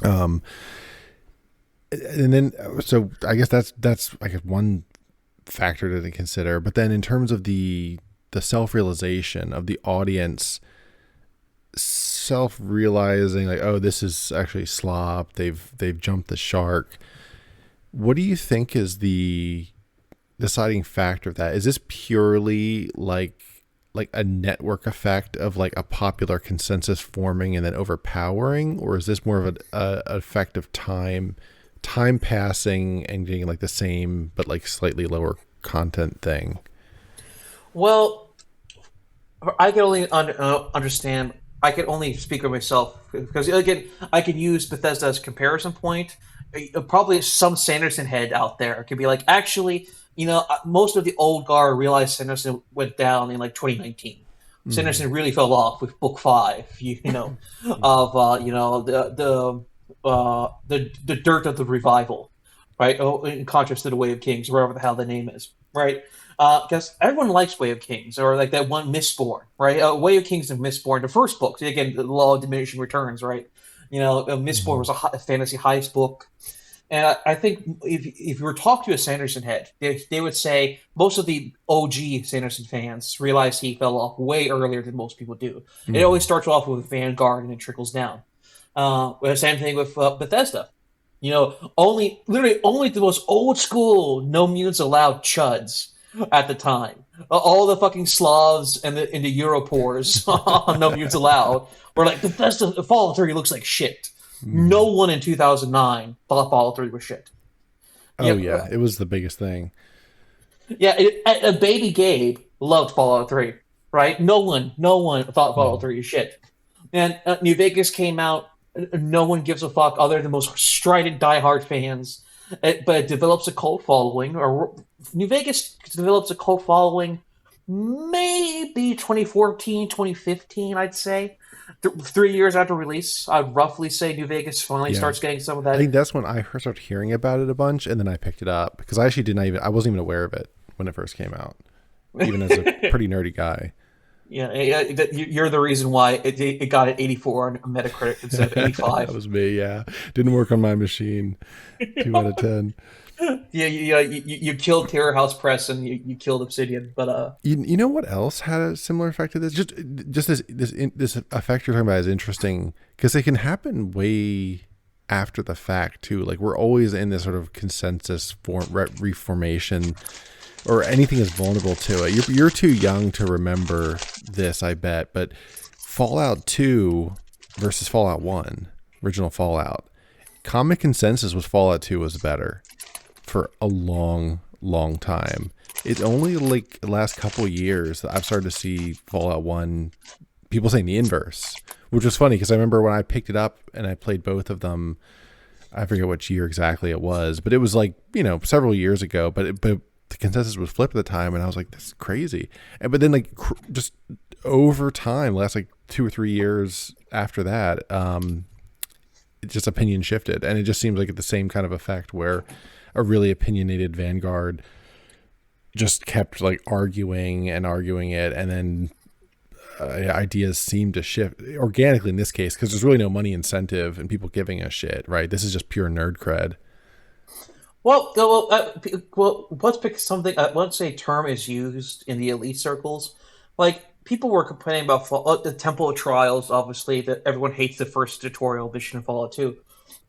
Um, and then so I guess that's I guess one factor to consider. But then in terms of the self realization of the audience self realizing like, oh, this is actually slop, they've jumped the shark, what do you think is the deciding factor of that? Is this purely like a network effect of like a popular consensus forming and then overpowering, or is this more of a effect of time passing and getting like the same but like slightly lower content thing? Well, I can only understand. I can only speak for myself because again, I can use Bethesda as a comparison point. Probably some Sanderson head out there could be like, actually, most of the old guard realized Sanderson went down in like 2019. Mm-hmm. Sanderson really fell off with book 5. Of the dirt of the revival, right? Oh, in contrast to the Way of Kings, wherever the hell the name is, right? Because everyone likes Way of Kings, or like that one Mistborn, right? Way of Kings and Mistborn, the first book. Again, the law of diminishing returns, right? Mistborn Mm-hmm. was a fantasy heist book, and I think if you were to talk to a Sanderson head, they would say most of the OG Sanderson fans realize he fell off way earlier than most people do. It Mm-hmm. always starts off with Vanguard and it trickles down. Same thing with Bethesda. Only literally only the most old school no mutants allowed chuds at the time. All the fucking Slavs and the Europors on No Mutes Allowed were like, Bethesda Fallout 3 looks like shit. No one in 2009 thought Fallout 3 was shit. Oh yeah, it was the biggest thing. Yeah, a baby Gabe loved Fallout 3, right? No one thought Fallout 3 is shit. And New Vegas came out. No one gives a fuck other than most strident diehard fans. But it develops a cult following. Or New Vegas develops a cult following maybe 2014, 2015, I'd say. 3 years after release, I'd roughly say New Vegas finally starts getting some of that. I think that's when I first started hearing about it a bunch, and then I picked it up because I actually I wasn't even aware of it when it first came out, even as a pretty nerdy guy. Yeah, you're the reason why it got an 84 on Metacritic instead of 85. That was me. Yeah, didn't work on my machine. 2 out of 10. Yeah, you killed Terror House Press and you killed Obsidian, but you know what else had a similar effect to this? Just this effect you're talking about is interesting because it can happen way after the fact too. Like we're always in this sort of consensus reformation, or anything is vulnerable to it. You're too young to remember this, I bet. But Fallout 2 versus Fallout 1, original Fallout, common consensus was Fallout 2 was better for a long time. It's only like the last couple of years that I've started to see Fallout 1 people saying the inverse, which was funny because I remember when I picked it up and I played both of them, I forget which year exactly it was, but it was like, several years ago, but the consensus was flipped at the time, and I was like, this is crazy. But then like just over time, last like 2 or 3 years after that, it just opinion shifted, and it just seems like the same kind of effect where a really opinionated vanguard just kept like arguing it, and then ideas seem to shift organically in this case because there's really no money incentive and people giving a shit, right? This is just pure nerd cred. Well, let's pick something. Once a term is used in the elite circles, like people were complaining about the Temple of Trials. Obviously, that everyone hates the first tutorial mission in Fallout 2,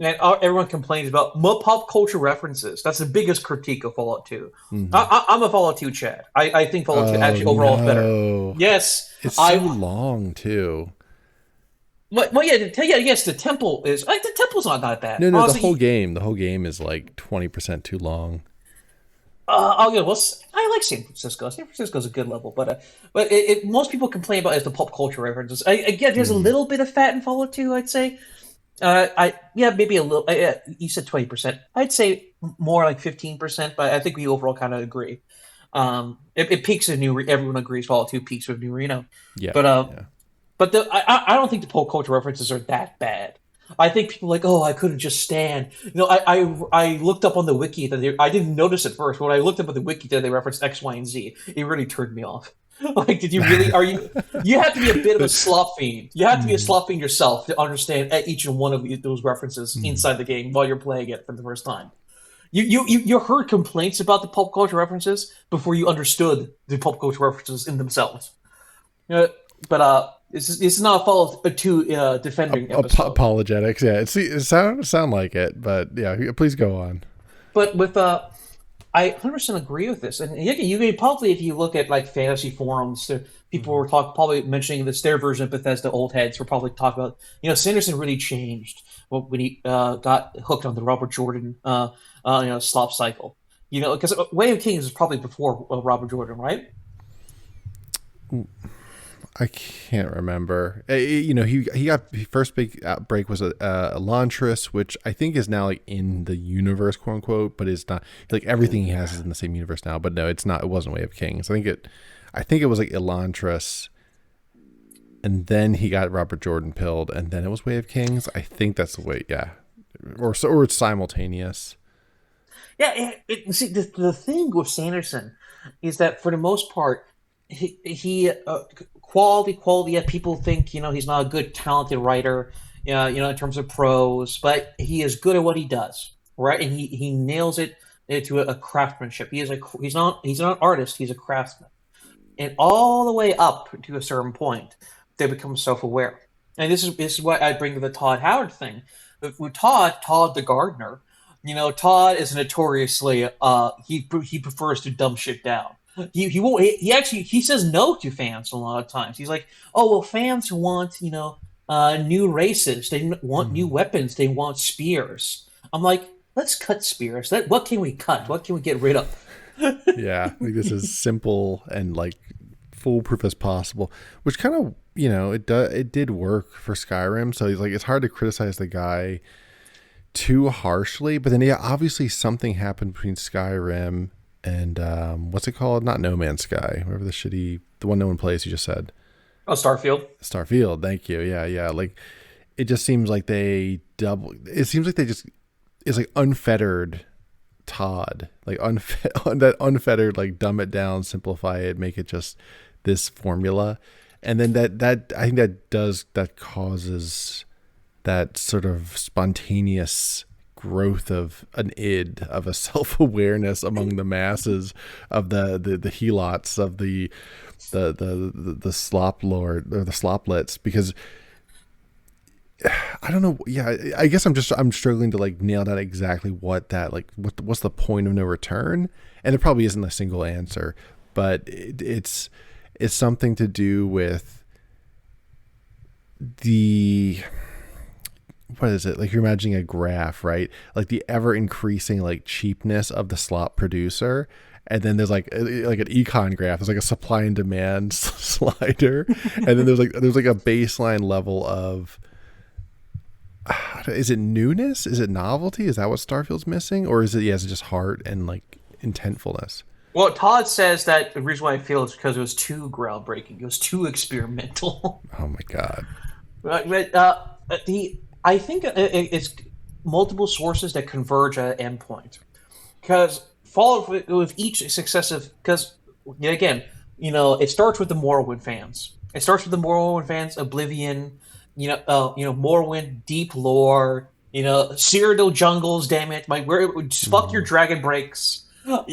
and everyone complains about pop culture references. That's the biggest critique of Fallout 2. Mm-hmm. I'm a Fallout 2 Chad. I think Fallout 2 actually overall is better. Yes, it's so long too. Well, yes, the temple is like the temple's not that bad. No, honestly, the whole game is like 20% too long. I like San Francisco. San Francisco's a good level, but most people complain about is the pop culture references. Again, there's a little bit of fat in Fallout 2, I'd say. Maybe a little. You said 20%. I'd say more like 15%, but I think we overall kind of agree. It peaks in New. Everyone agrees Fallout 2 peaks with New Reno. Yeah, But I don't think the pop culture references are that bad. I think people are like, oh, I couldn't just stand. I looked up on the wiki that I didn't notice at first. When I looked up at the wiki that they referenced X, Y, and Z, it really turned me off. Like, did you really? You have to be a bit of a slop fiend. You have to be a slop fiend yourself to understand each and one of those references inside the game while you're playing it for the first time. You heard complaints about the pop culture references before you understood the pop culture references in themselves. This is not a Fallout 2 defending episode. Apologetics, yeah. It sound like it, but yeah, please go on. But with I 100% agree with this, and you can probably, if you look at like fantasy forums, people were probably mentioning this. Their version of Bethesda old heads were probably talking about, Sanderson really changed when he got hooked on the Robert Jordan slop cycle. Because Way of Kings is probably before Robert Jordan, right? I can't remember. He got his first big outbreak was Elantris, which I think is now like in the universe, quote unquote, but it's not like everything he has is in the same universe now. But no, it's not. It wasn't Way of Kings. I think it was like Elantris, and then he got Robert Jordan pilled, and then it was Way of Kings. I think that's the way. Yeah, or it's simultaneous. Yeah. See, the thing with Sanderson is that for the most part, he quality. Yeah, people think he's not a good, talented writer, in terms of prose, but he is good at what he does, right? And he nails it into a craftsmanship. He's not an artist. He's a craftsman, and all the way up to a certain point, they become self-aware. And this is what I bring to the Todd Howard thing. With Todd the gardener, Todd is notoriously he prefers to dumb shit down. He won't. He actually he says no to fans a lot of times. He's like, oh well, fans want new races. They want new Mhm. weapons. They want spears. I'm like, let's cut spears. What can we cut? What can we get rid of? Yeah, like this is simple and like foolproof as possible, which kind of it did work for Skyrim. So he's like, it's hard to criticize the guy too harshly. But then yeah, obviously something happened between Skyrim and what's it called? Not No Man's Sky, whatever the one no one plays. You just said Oh, Starfield. Starfield. Thank you. Yeah, yeah. Like it just seems like they double. It seems like they just it's like unfettered Todd, like that unfettered, like dumb it down, simplify it, make it just this formula, and then that I think that causes that sort of spontaneous growth of an id, of a self-awareness among the masses of the helots of the slop lord or the sloplets, because I don't know. Yeah, I guess I'm struggling to like nail down exactly what that like what's the point of no return, and there probably isn't a single answer, but it's something to do with the what is it, like you're imagining a graph, right? Like the ever increasing like cheapness of the slot producer, and then there's like an econ graph. There's like a supply and demand slider, and then there's like a baseline level of. Is it newness? Is it novelty? Is that what Starfield's missing? Or is it just heart and like intentfulness? Well, Todd says that the reason why I feel is because it was too groundbreaking. It was too experimental. Oh my God. But I think it's multiple sources that converge at an endpoint. Because follow with each successive, because again, it starts with the Morrowind fans. It starts with the Morrowind fans, Oblivion, Morrowind, deep lore, Cyrodiil jungles. Damn it, fuck your dragon breaks. We'll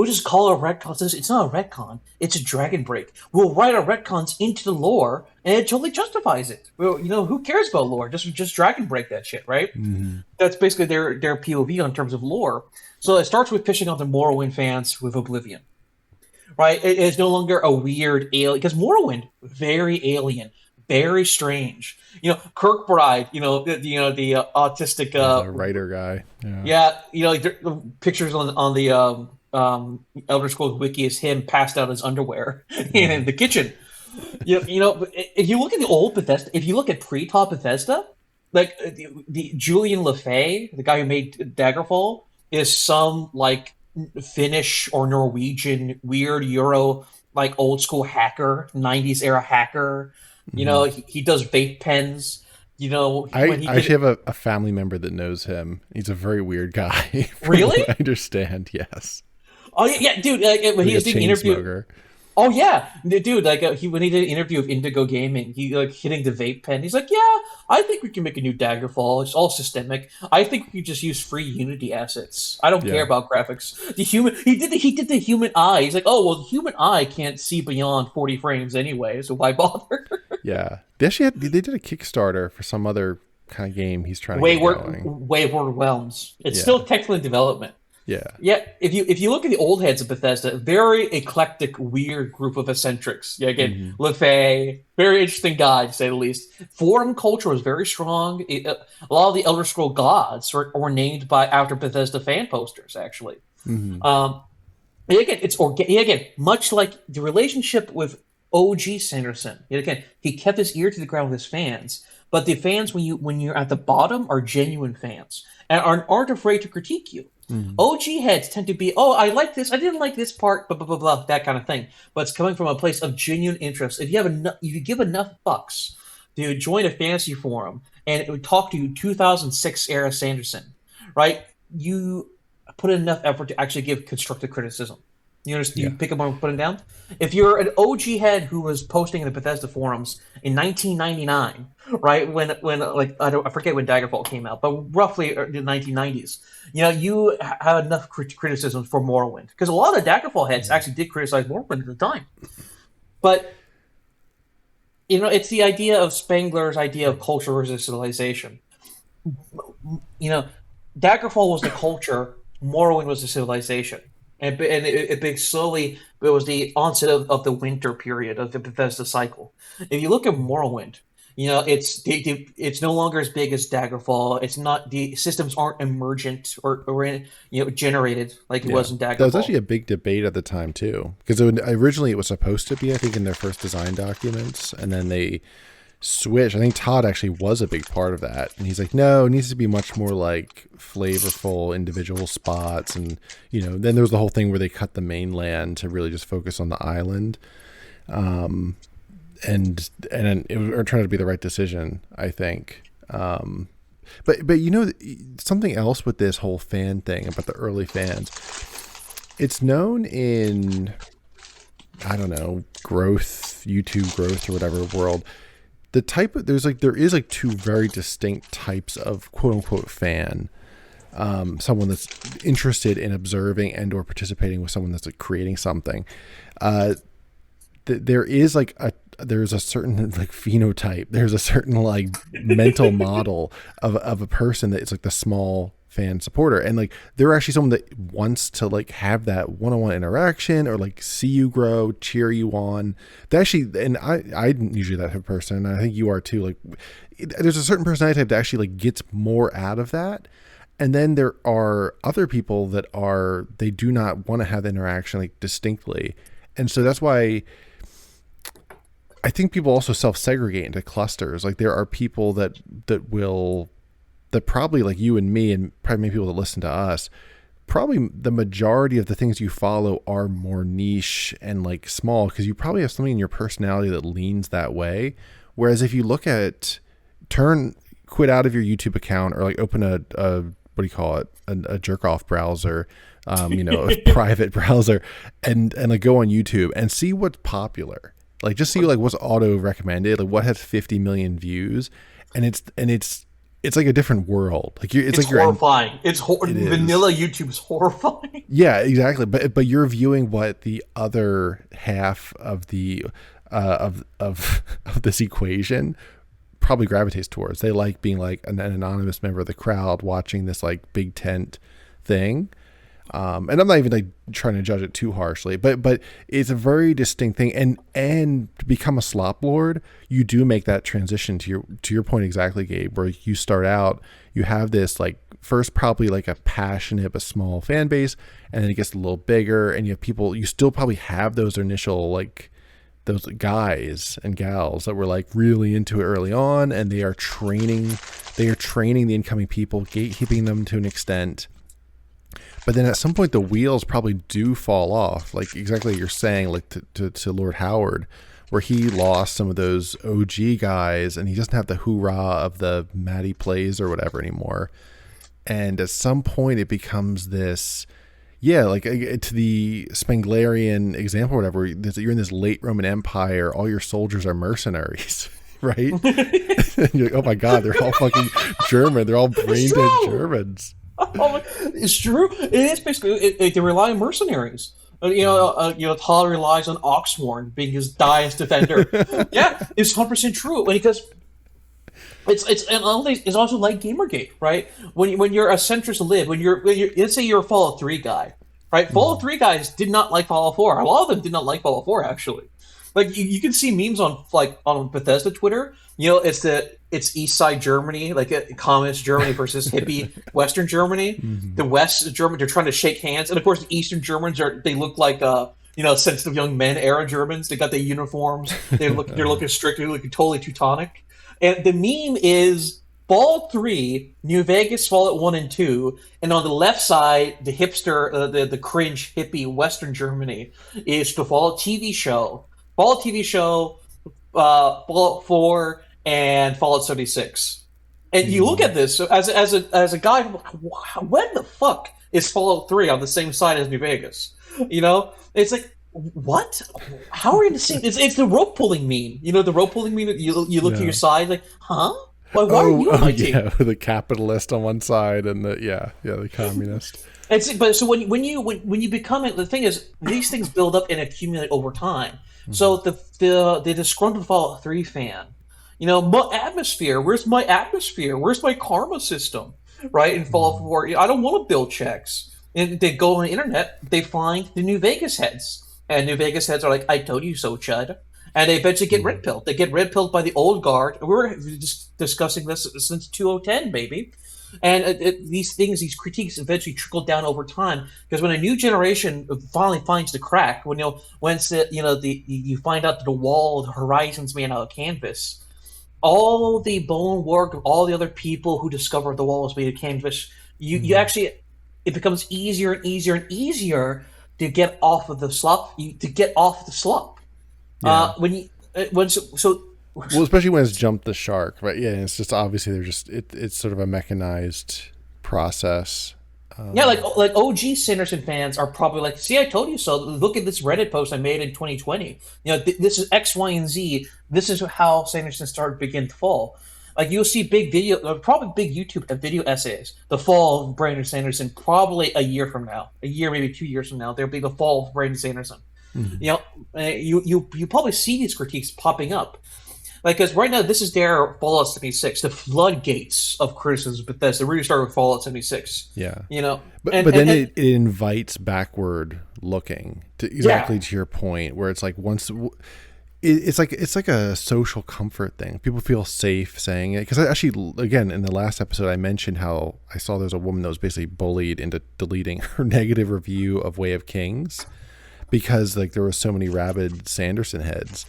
just call it a retcon. It's not a retcon. It's a dragon break. We'll write our retcons into the lore, and it totally justifies it. Well, who cares about lore? Just dragon break that shit, right? Mm-hmm. That's basically their POV in terms of lore. So it starts with pitching out the Morrowind fans with Oblivion, right? It is no longer a weird alien, because Morrowind very alien, very strange. Kirkbride, the autistic The writer guy. Yeah. yeah, like the pictures on the Elder Scrolls wiki is him passed out in his underwear in the kitchen. But if you look at the old Bethesda, if you look at pre-top Bethesda, like the Julian LeFay, the guy who made Daggerfall, is some like Finnish or Norwegian weird Euro like old school hacker, 90s era hacker. Mm-hmm. He does vape pens. I actually have a family member that knows him. He's a very weird guy. From Really? what I understand, yes. Oh yeah, dude. When he Like was a doing chain interview, smoker. oh yeah, dude. Like when he did an interview of Indigo Gaming, he like hitting the vape pen. He's like, yeah, I think we can make a new Daggerfall. It's all systemic. I think we could just use free Unity assets. I don't care Yeah. about graphics. He did the human eye. He's like, oh well, the human eye can't see beyond 40 frames anyway, so why bother? Yeah. They did a Kickstarter for some other kind of game he's trying to get going. Wayward Realms. It's Yeah. still technically in development. Yeah. Yeah, if you look at the old heads of Bethesda, very eclectic, weird group of eccentrics. Yeah, again, Mm-hmm. LeFay, very interesting guy to say the least. Forum culture was very strong. A lot of the Elder Scroll gods were named after Bethesda fan posters, actually. Mm-hmm. Again, much like the relationship with OG Sanderson. Yet again, he kept his ear to the ground with his fans. But the fans, when you're at the bottom, are genuine fans and aren't afraid to critique you. Mm-hmm. OG heads tend to be, oh, I like this, I didn't like this part, blah blah blah blah, that kind of thing. But it's coming from a place of genuine interest. If you give enough bucks to join a fantasy forum and it would talk to you 2006 era Sanderson, right? You put in enough effort to actually give constructive criticism. You understand? Yeah. You pick up on putting down. If you're an OG head who was posting in the Bethesda forums in 1999, right when like I forget when Daggerfall came out, but roughly the 1990s, you had enough criticism for Morrowind, because a lot of the Daggerfall heads actually did criticize Morrowind at the time. But it's the idea of Spengler's idea of culture versus civilization. Daggerfall was the culture, Morrowind was the civilization. and it slowly. It was the onset of the winter period of the Bethesda cycle. If you look at Morrowind, it's no longer as big as Daggerfall. It's not the systems aren't emergent or generated like it was in That was actually Daggerfall. a big debate at the time too, because originally it was supposed to be, I think, in their first design documents, and then they switched. I think Todd actually was a big part of that, and he's like, no, it needs to be much more like flavorful individual spots, and then there was the whole thing where they cut the mainland to really just focus on the island, and it was trying to be the right decision, I think. But something else with this whole fan thing about the early fans, it's known in, I don't know, YouTube growth or whatever world, there is two very distinct types of quote unquote fan. Someone that's interested in observing and or participating with someone that's like creating something. There's a certain like phenotype. There's a certain like mental model of a person that is like the small fan supporter, and like they're actually someone that wants to like have that one-on-one interaction or like see you grow, cheer you on. They actually, and I'm usually that type of person, and I think you are too. Like, there's a certain personality type that actually like gets more out of that. And then there are other people that they do not want to have the interaction like distinctly. And so that's why I think people also self-segregate into clusters. Like there are people that probably like you and me and probably many people that listen to us, probably the majority of the things you follow are more niche and like small because you probably have something in your personality that leans that way. Whereas if you look at quit out of your YouTube account or like open a what do you call it? A jerk off browser, a private browser and like go on YouTube and see what's popular. Like just see like what's auto recommended, like what has 50 million views, and it's like a different world. Like it's like horrifying. Vanilla YouTube's horrifying. Yeah, exactly. But you're viewing what the other half of the of this equation probably gravitates towards. They like being like an anonymous member of the crowd watching this like big tent thing. And I'm not even like trying to judge it too harshly, but it's a very distinct thing. And to become a slop lord, you do make that transition to your point exactly, Gabe, where you start out, you have this like first probably like a passionate but small fan base, and then it gets a little bigger, and you have people, you still probably have those initial like those guys and gals that were like really into it early on, and they are training the incoming people, gatekeeping them to an extent. But then at some point the wheels probably do fall off, like exactly what you're saying, like to Lord Howard, where he lost some of those OG guys and he doesn't have the hoorah of the Maddie Plays or whatever anymore. And at some point it becomes this, like to the Spenglerian example or whatever, you're in this late Roman Empire, all your soldiers are mercenaries, right? And you're like, oh my God, they're all fucking German. They're all brain dead Germans. Oh, it's true. It is basically they rely on mercenaries. Todd relies on Oxhorn being his diest defender. Yeah, it's 100% true because it's also like Gamergate, right? When you're a centrist lib, when you're let's say you're a Fallout 3 guy, right? Fallout 3 guys did not like Fallout 4. A lot of them did not like Fallout 4 actually. Like you can see memes on Bethesda Twitter. It's East Side Germany, like communist Germany versus hippie Western Germany. Mm-hmm. The West German, they're trying to shake hands, and of course the Eastern Germans they look like sensitive young men era Germans. They got their uniforms. They're looking strict. They're looking totally Teutonic. And the meme is Fallout 3, New Vegas, Fallout 1 and 2, and on the left side, the hipster, the cringe hippie Western Germany is the Fallout TV show. Fallout TV show, Fallout 4, and Fallout 76. And you look at this as a guy, when the fuck is Fallout 3 on the same side as New Vegas? It's like, what? How are we going to see it? It's the rope pulling meme. The rope pulling meme. You look to your side, like, huh? Why are you on my team? Yeah, the capitalist on one side and the communist. So when you become it, the thing is, these things build up and accumulate over time. Mm-hmm. So the disgruntled Fallout 3 fan, my atmosphere. Where's my atmosphere? Where's my karma system? Right in Fallout 4, I don't want to build checks. And they go on the internet, they find the New Vegas heads. And New Vegas heads are like, I told you so, Chud. And they eventually get red pilled. They get red pilled by the old guard. We were just discussing this since 2010, baby. And these things, these critiques, eventually trickle down over time. Because when a new generation finally finds the crack, when once you find out that the wall, the horizon's made out of canvas, all the bone work of all the other people who discovered the wall was made of canvas, you actually, it becomes easier and easier and easier to get off of the slop. To get off the slop. Yeah. When you when so Well, especially when it's jumped the shark, right? Yeah, it's just obviously they're just it's sort of a mechanized process. Yeah, like OG Sanderson fans are probably like, "See, I told you so. Look at this Reddit post I made in 2020. This is X, Y, and Z. This is how Sanderson started begin to fall." Like you'll see big video, probably big YouTube video essays. The fall of Brandon Sanderson, probably a year from now, a year maybe 2 years from now, there'll be the fall of Brandon Sanderson. Mm-hmm. You probably see these critiques popping up. Like, because right now, this is their Fallout 76, the floodgates of criticism. Bethesda really started with Fallout 76. Yeah. But then it invites backward looking to exactly to your point, where it's like it's like a social comfort thing. People feel safe saying it because actually, again, in the last episode, I mentioned how I saw there's a woman that was basically bullied into deleting her negative review of Way of Kings because like there were so many rabid Sanderson heads.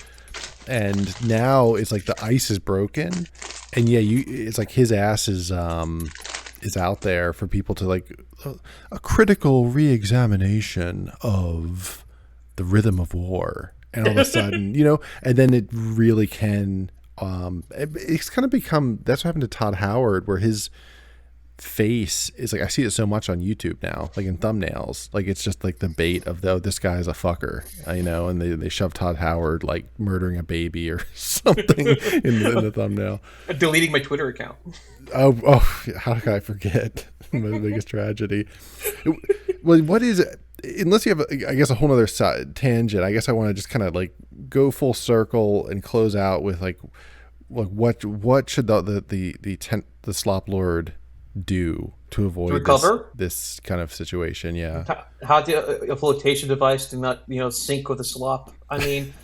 And now it's like the ice is broken, and it's like his ass is out there for people to like a critical re-examination of the rhythm of war, and all of a sudden, and then it really can. It's kind of become that's what happened to Todd Howard, where his face is like I see it so much on YouTube now, like in thumbnails, like it's just like the bait of this guy's a fucker, and they shove Todd Howard like murdering a baby or something in the thumbnail. Deleting my Twitter account. Oh, how could I forget the biggest tragedy? Well, what is it? Unless you have, I guess, a whole other tangent. I guess I want to just kind of like go full circle and close out with like what should the Slop Lord do to avoid this kind of situation? Yeah. How do a flotation device do not sync with the slop? I mean,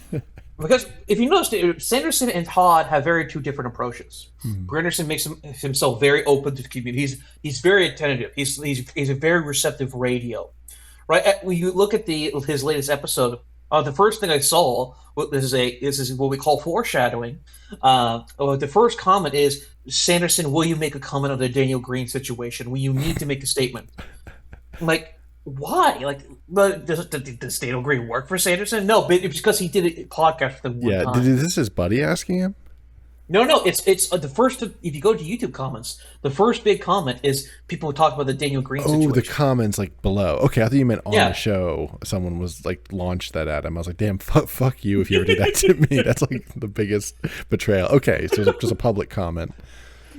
because if you notice, Sanderson and Todd have two different approaches. Granderson makes himself very open to the community. He's very attentive. He's a very receptive radio. Right. When you look at his latest episode, the first thing I saw, this is what we call foreshadowing. The first comment is, Sanderson, will you make a comment on the Daniel Green situation? Will you need to make a statement? Like, why? Like, does Daniel Green work for Sanderson? No, but it's because he did a podcast for them one time. Is this his buddy asking him? No, it's the first. If you go to YouTube comments, the first big comment is people talk about the Daniel Green situation. Oh, the comments like below. Okay, I thought you meant on the show. Someone was like launched that at him. I was like, damn, fuck you if you ever did that to me. That's like the biggest betrayal. Okay, so it's just a public comment.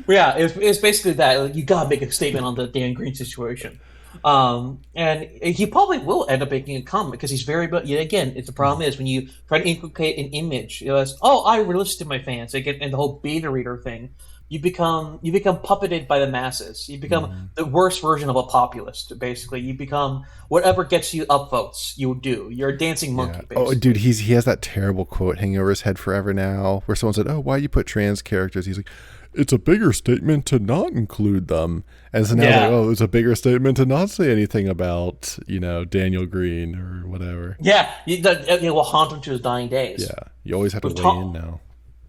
Yeah, it's basically that. Like, you gotta make a statement on the Dan Green situation. And he probably will end up making a comment because he's very, but again, the problem is when you try to inculcate an image, I listed my fans, and the whole beta reader thing, you become puppeted by the masses. You become the worst version of a populist. Basically, you become whatever gets you upvotes. You do. You're a dancing monkey. Basically. Oh, dude, he has that terrible quote hanging over his head forever now, where someone said, "Oh, why you put trans characters?" He's like, it's a bigger statement to not include them. And so now it's a bigger statement to not say anything about, Daniel Green or whatever. Yeah, it will haunt him to his dying days. Yeah, you always have to weigh in now.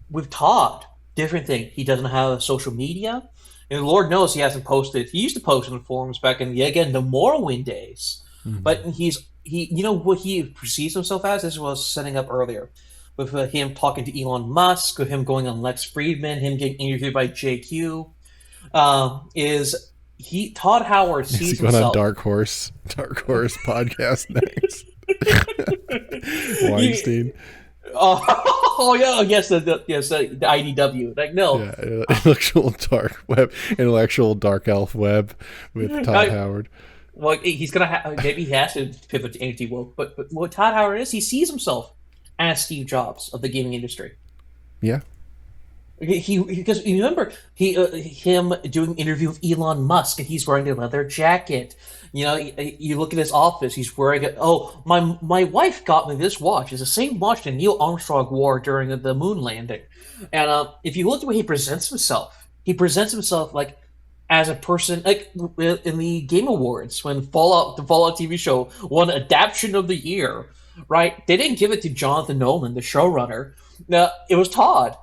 With Todd, different thing. He doesn't have social media. And Lord knows he hasn't posted. He used to post in the forums back in, the Morrowind days. Mm-hmm. But what he perceives himself as, this was setting up earlier. With him talking to Elon Musk, with him going on Lex Friedman, him getting interviewed by JQ, Todd Howard sees himself. Going on Dark Horse podcast next. Weinstein. Yes, the IDW. Like, no. Yeah, intellectual dark elf web with Todd Howard. Well, he's gonna maybe he has to pivot to anti-woke, but what Todd Howard is, he sees himself as Steve Jobs of the gaming industry. Yeah. Because you remember him doing an interview with Elon Musk, and he's wearing a leather jacket. You look at his office. He's wearing it. Oh, my wife got me this watch. It's the same watch that Neil Armstrong wore during the moon landing. And if you look at the way he presents himself like as a person, like in the Game Awards when the Fallout TV show won Adaptation of the Year, right? They didn't give it to Jonathan Nolan, the showrunner. It was Todd.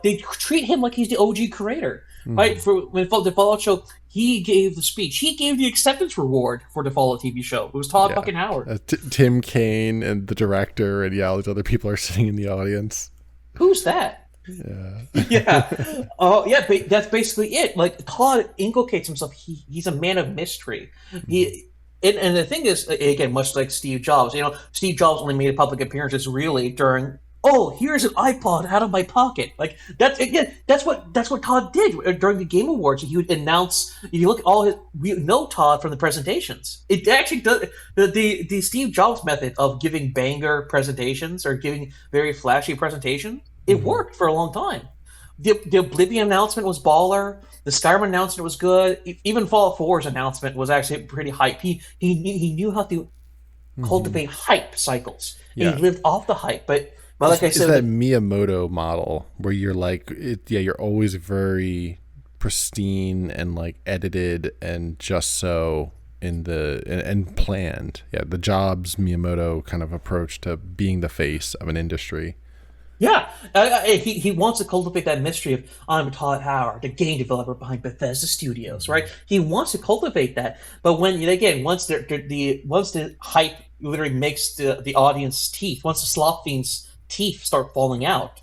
They treat him like he's the OG creator, right? For when the Fallout show, he gave the speech. He gave the acceptance reward for the Fallout TV show. It was Todd fucking Howard. Tim Kaine and the director and all these other people are sitting in the audience. Who's that? Yeah. Yeah. Oh, yeah. That's basically it. Like Todd inculcates himself. He's a man of mystery. And the thing is, again, much like Steve Jobs, Steve Jobs only made public appearances really during. Oh, here's an iPod out of my pocket. Like that's what Todd did during the Game Awards. He would announce. If you look at all his, we know Todd from the presentations. It actually does the Steve Jobs method of giving banger presentations or giving very flashy presentations. It worked for a long time. The Oblivion announcement was baller. The Skyrim announcement was good. Even Fallout 4's announcement was actually pretty hype. He knew how to cultivate hype cycles. Yeah. He lived off the hype, but like I said, it's that Miyamoto model where you're like, you're always very pristine and like edited and just so and planned. Yeah, the Jobs Miyamoto kind of approach to being the face of an industry. Yeah, he wants to cultivate that mystery of I'm Todd Howard, the game developer behind Bethesda Studios, right? He wants to cultivate that, but once the hype literally makes the audience teeth, once the Slop fiends' teeth start falling out,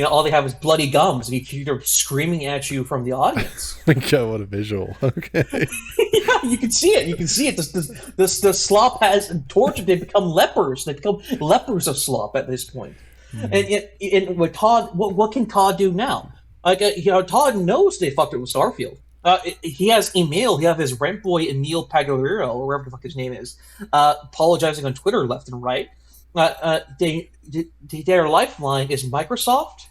all they have is bloody gums, and they're screaming at you from the audience. God, what a visual! Okay, yeah, you can see it. The Slop has tortured. They become lepers. They become lepers of Slop at this point. And with Todd, what can Todd do now? Like Todd knows they fucked it with Starfield. He has Emil, he have his rent boy Emil Pagliaro, or whatever the fuck his name is, apologizing on Twitter left and right. Their lifeline is Microsoft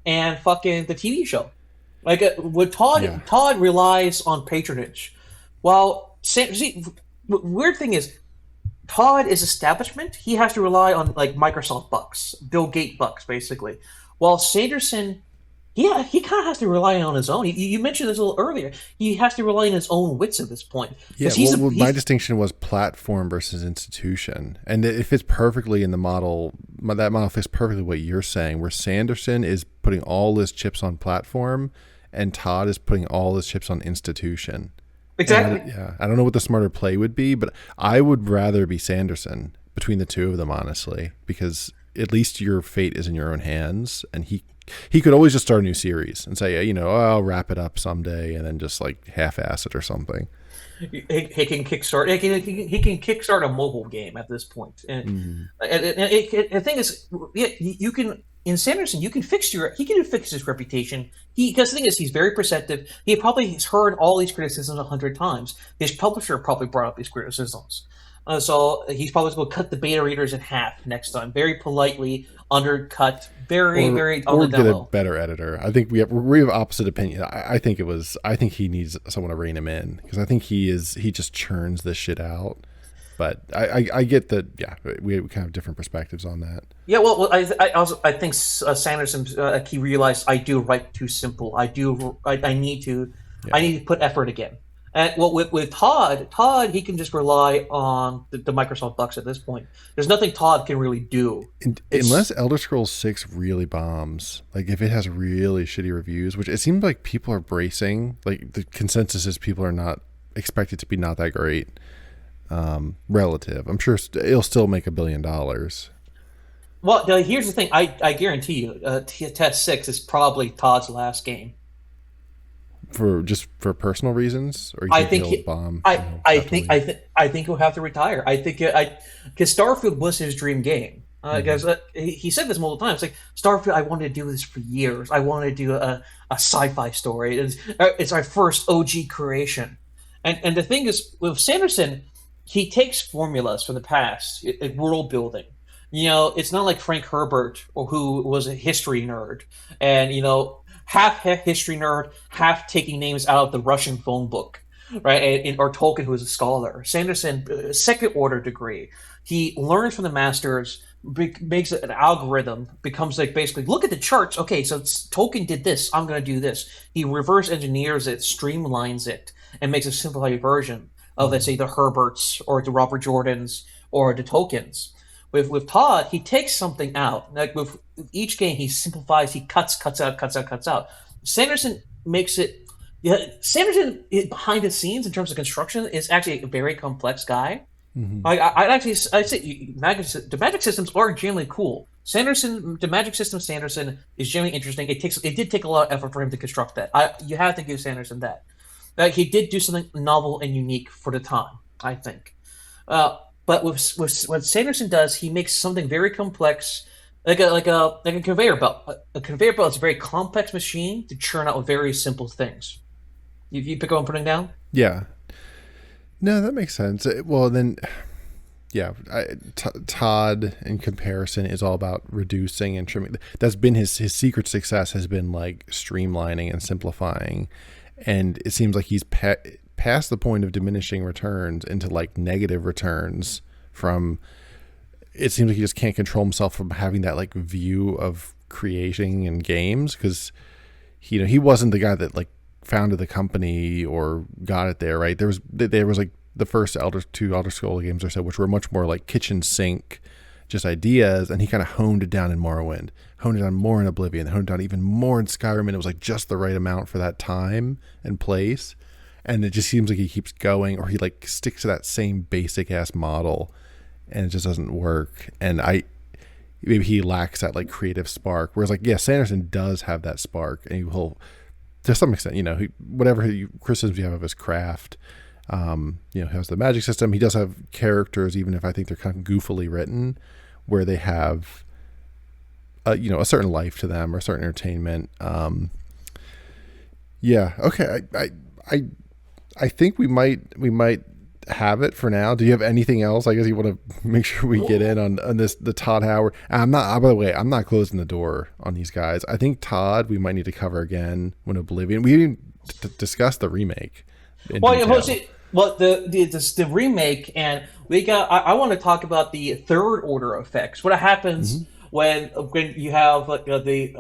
and fucking the TV show. Like with Todd, Todd relies on patronage. While weird thing is, Todd is establishment. He has to rely on like Microsoft bucks, Bill Gates bucks, basically. While Sanderson, he kind of has to rely on his own. You mentioned this a little earlier. He has to rely on his own wits at this point. Yeah, my distinction was platform versus institution, and it fits perfectly in the model. That model fits perfectly what you're saying, where Sanderson is putting all his chips on platform, and Todd is putting all his chips on institution. Exactly. I don't know what the smarter play would be, but I would rather be Sanderson between the two of them, honestly, because at least your fate is in your own hands, and he could always just start a new series and say, I'll wrap it up someday, and then just like half-ass it or something. He can kickstart. He can kickstart a mobile game at this point, and the thing is, you can. In Sanderson, he can fix his reputation. Because the thing is, he's very perceptive. He probably has heard all these criticisms 100 times. His publisher probably brought up these criticisms. So he's probably going to cut the beta readers in half next time. Very politely, undercut, very on the demo. Or get a better editor. I think we have opposite opinion. I think he needs someone to rein him in, because I think he just churns this shit out. But I get that. Yeah, we kind of different perspectives on that. Yeah, well, I think Sanderson he realized I do write too simple. I need to put effort again. And with Todd, he can just rely on the Microsoft bucks at this point. There's nothing Todd can really do unless Elder Scrolls 6 really bombs. Like if it has really shitty reviews, which it seems like people are bracing. Like the consensus is people are not expected to be not that great. Relative. I'm sure it'll still make $1 billion. Well, here's the thing. I guarantee you, Test 6 is probably Todd's last game. For personal reasons, or I think he'll bomb. I think he'll have to retire. Because Starfield was his dream game. Because he said this multiple times. Like Starfield, I wanted to do this for years. I wanted to do a sci-fi story. It's our first OG creation. And the thing is, with Sanderson, he takes formulas from the past, world building, It's not like Frank Herbert, or who was a history nerd, and half history nerd, half taking names out of the Russian phone book, right? Or Tolkien, who is a scholar. Sanderson, second order degree. He learns from the masters, makes an algorithm, becomes like basically look at the charts. Okay, so Tolkien did this. I'm going to do this. He reverse engineers it, streamlines it, and makes a simplified version of, let's Mhm. say, the Herberts or the Robert Jordans or the Tolkiens. With Todd, he takes something out. Like with each game, he simplifies, he cuts out, cuts out. Sanderson makes it. Yeah, Sanderson behind the scenes in terms of construction is actually a very complex guy. Mhm. I'd say the magic systems are generally cool. The magic system Sanderson is generally interesting. It did take a lot of effort for him to construct that. You have to give Sanderson that. He did do something novel and unique for the time, I think. But with what Sanderson does, he makes something very complex, like a conveyor belt. A conveyor belt is a very complex machine to churn out very simple things. You pick up what I'm putting down? Yeah. No, that makes sense. Well, then, yeah, Todd in comparison is all about reducing and trimming. That's been his secret success, has been like streamlining and simplifying, and it seems like he's past the point of diminishing returns into like negative returns from. It seems like he just can't control himself from having that like view of creating in games, because he wasn't the guy that like founded the company or got it there, right? There was like the first two Elder Scrolls games or so, which were much more like kitchen sink, just ideas, and he kind of honed it down in Morrowind, honed it down more in Oblivion, honed it down even more in Skyrim, and it was like just the right amount for that time and place. And it just seems like he keeps going, or he like sticks to that same basic ass model, and it just doesn't work. And maybe he lacks that like creative spark. Whereas like, yeah, Sanderson does have that spark, and he will, to some extent, whatever criticisms you have of his craft, he has the magic system. He does have characters, even if I think they're kind of goofily written, where they have, a certain life to them or a certain entertainment. Yeah. Okay. I think we might have it for now. Do you have anything else? I guess you want to make sure we get in on the Todd Howard. By the way, I'm not closing the door on these guys. I think Todd we might need to cover again when Oblivion. We didn't discuss the remake in Well, yeah, well, detail. see, well, the remake, and we got. I want to talk about the third order effects. What happens Mm-hmm. when you have like the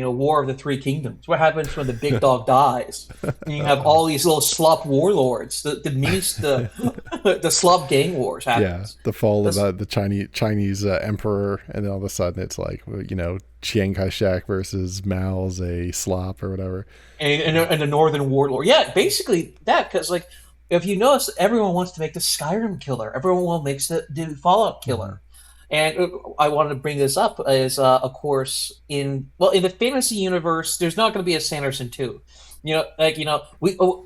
War of the Three Kingdoms? What happens when the big dog dies? And you have all these little slop warlords. The slop gang wars Yeah, happens. the fall of That's, the Chinese emperor, and then all of a sudden it's like Chiang Kai-shek versus Mao's a slop or whatever. and the Northern Warlord. Yeah, basically that, because like if you notice, everyone wants to make the Skyrim killer. Everyone wants makes the Fallout Mm-hmm. killer. And I wanted to bring this up as, of course, in the fantasy universe, there's not going to be a Sanderson two.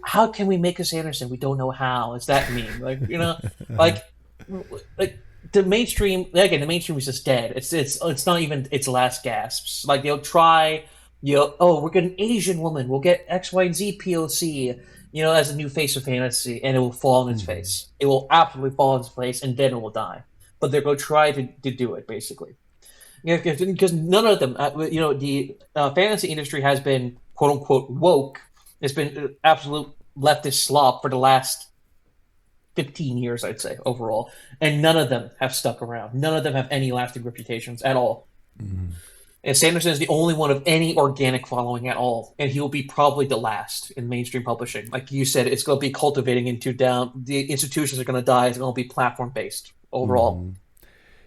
How can we make a Sanderson? We don't know how. It's that meme, Uh-huh. like like the mainstream. Again, the mainstream is just dead. It's not even its last gasps. Like they'll try. Oh, we'll get an Asian woman. We'll get X, Y, and Z POC. As a new face of fantasy, and it will fall on its Mm-hmm. face. It will absolutely fall on its face, and then it will die. But they're going to try to do it basically. Because none of them, the fantasy industry has been quote unquote woke. It's been absolute leftist slop for the last 15 years, I'd say, overall. And none of them have stuck around. None of them have any lasting reputations at all. Mm-hmm. And Sanderson is the only one of any organic following at all, and he will be probably the last in mainstream publishing. Like you said, it's going to be cultivating into down. The institutions are going to die. It's going to be platform based overall. Mm-hmm.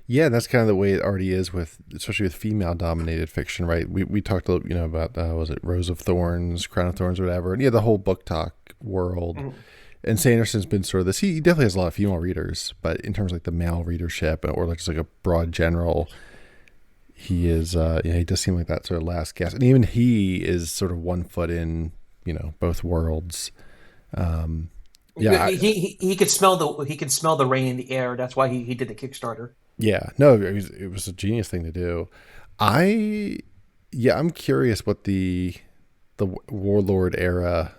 Yeah, that's kind of the way it already is especially with female-dominated fiction, right? We talked a little, about was it Rose of Thorns, Crown of Thorns, or whatever, and yeah, the whole book talk world. Mhm. And Sanderson's been sort of this. He definitely has a lot of female readers, but in terms of like the male readership or like just like a broad general, he is. He does seem like that sort of last gasp, and even he is sort of one foot in, both worlds. Um, yeah, He could smell the rain in the air. That's why he did the Kickstarter. yeah, no, it was a genius thing to do. I yeah, I'm curious what the warlord era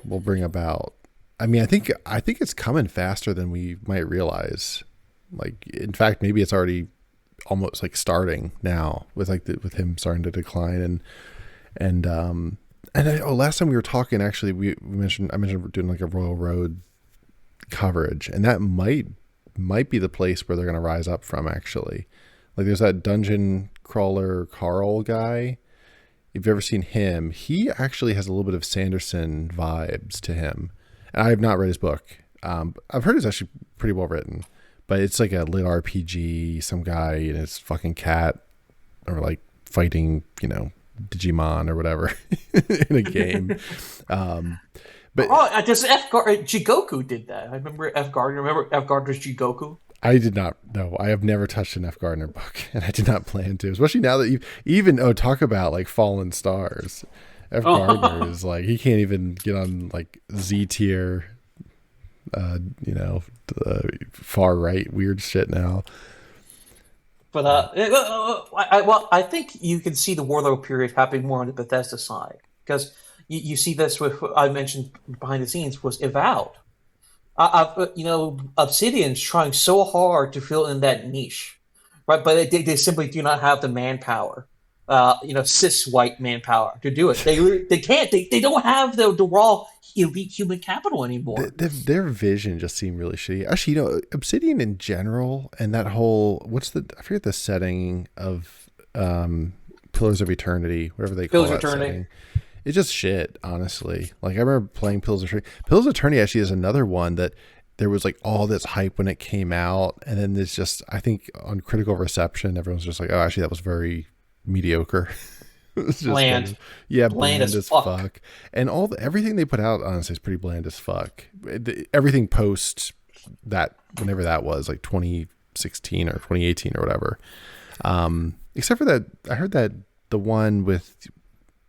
will bring about. I mean, I think it's coming faster than we might realize. Like, in fact, maybe it's already almost like starting now with like with him starting to decline. And last time we were talking, actually, I mentioned we're doing like a Royal Road coverage, and that might be the place where they're going to rise up from, actually. Like there's that dungeon crawler Carl guy. If you've ever seen him, he actually has a little bit of Sanderson vibes to him. And I have not read his book. I've heard it's actually pretty well written, but it's like a lit RPG, some guy and his fucking cat or like fighting, Digimon or whatever in a game. But just Jigoku did that. I remember F. Gardner. Remember F. Gardner's Jigoku? I did not know. I have never touched an F. Gardner book, and I did not plan to. Especially now that talk about like fallen stars. F. Gardner is like, he can't even get on like Z tier, far right weird shit now. But I think you can see the Warlord period happening more on the Bethesda side, because you see this with what I mentioned behind the scenes was Avowed. Obsidian's trying so hard to fill in that niche, right? But they simply do not have the manpower, cis white manpower to do it. They can't. They don't have the raw elite human capital anymore. Their vision just seemed really shitty. Actually, Obsidian in general, and that whole I forget the setting of Pillars of Eternity, whatever they call it. Setting. It's just shit, honestly. Like I remember playing Pillars of Eternity. Pillars of Eternity actually is another one that there was like all this hype when it came out, and then there's just, I think on critical reception, everyone's just like, oh, actually that was very mediocre. It was just bland. Bland as fuck. And everything they put out, honestly, is pretty bland as fuck. Everything post that, whenever that was, like 2016 or 2018 or whatever. Except for that, I heard that the one with,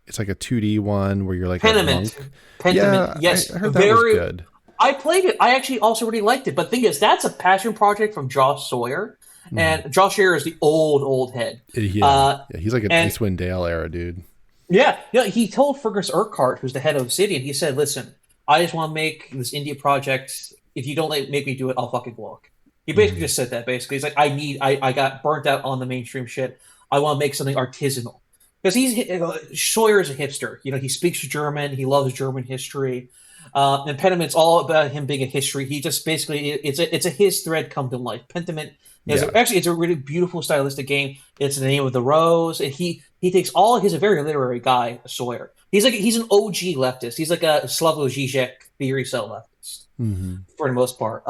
it's like a 2D one where you're like Pentiment. a monk. Pentiment, yes. I heard that was good. I played it. I actually also really liked it. But the thing is, that's a passion project from Josh Sawyer. And Josh Sawyer is the old head. Yeah, he's like an Icewind Dale era dude. Yeah. He told Fergus Urquhart, who's the head of Obsidian, he said, listen, I just want to make this indie project. If you don't make me do it, I'll fucking walk. He basically just said that, basically. He's like, I got burnt out on the mainstream shit. I want to make something artisanal. Because Sawyer is a hipster. He speaks German. He loves German history. And Pentiment's all about him being a history. He just basically, it's a his thread come to life. Pentiment actually, it's a really beautiful stylistic game. It's the name of the rose. And he takes he's a very literary guy, Sawyer. He's an OG leftist. He's like a Slavoj Žižek theory cell leftist for the most part.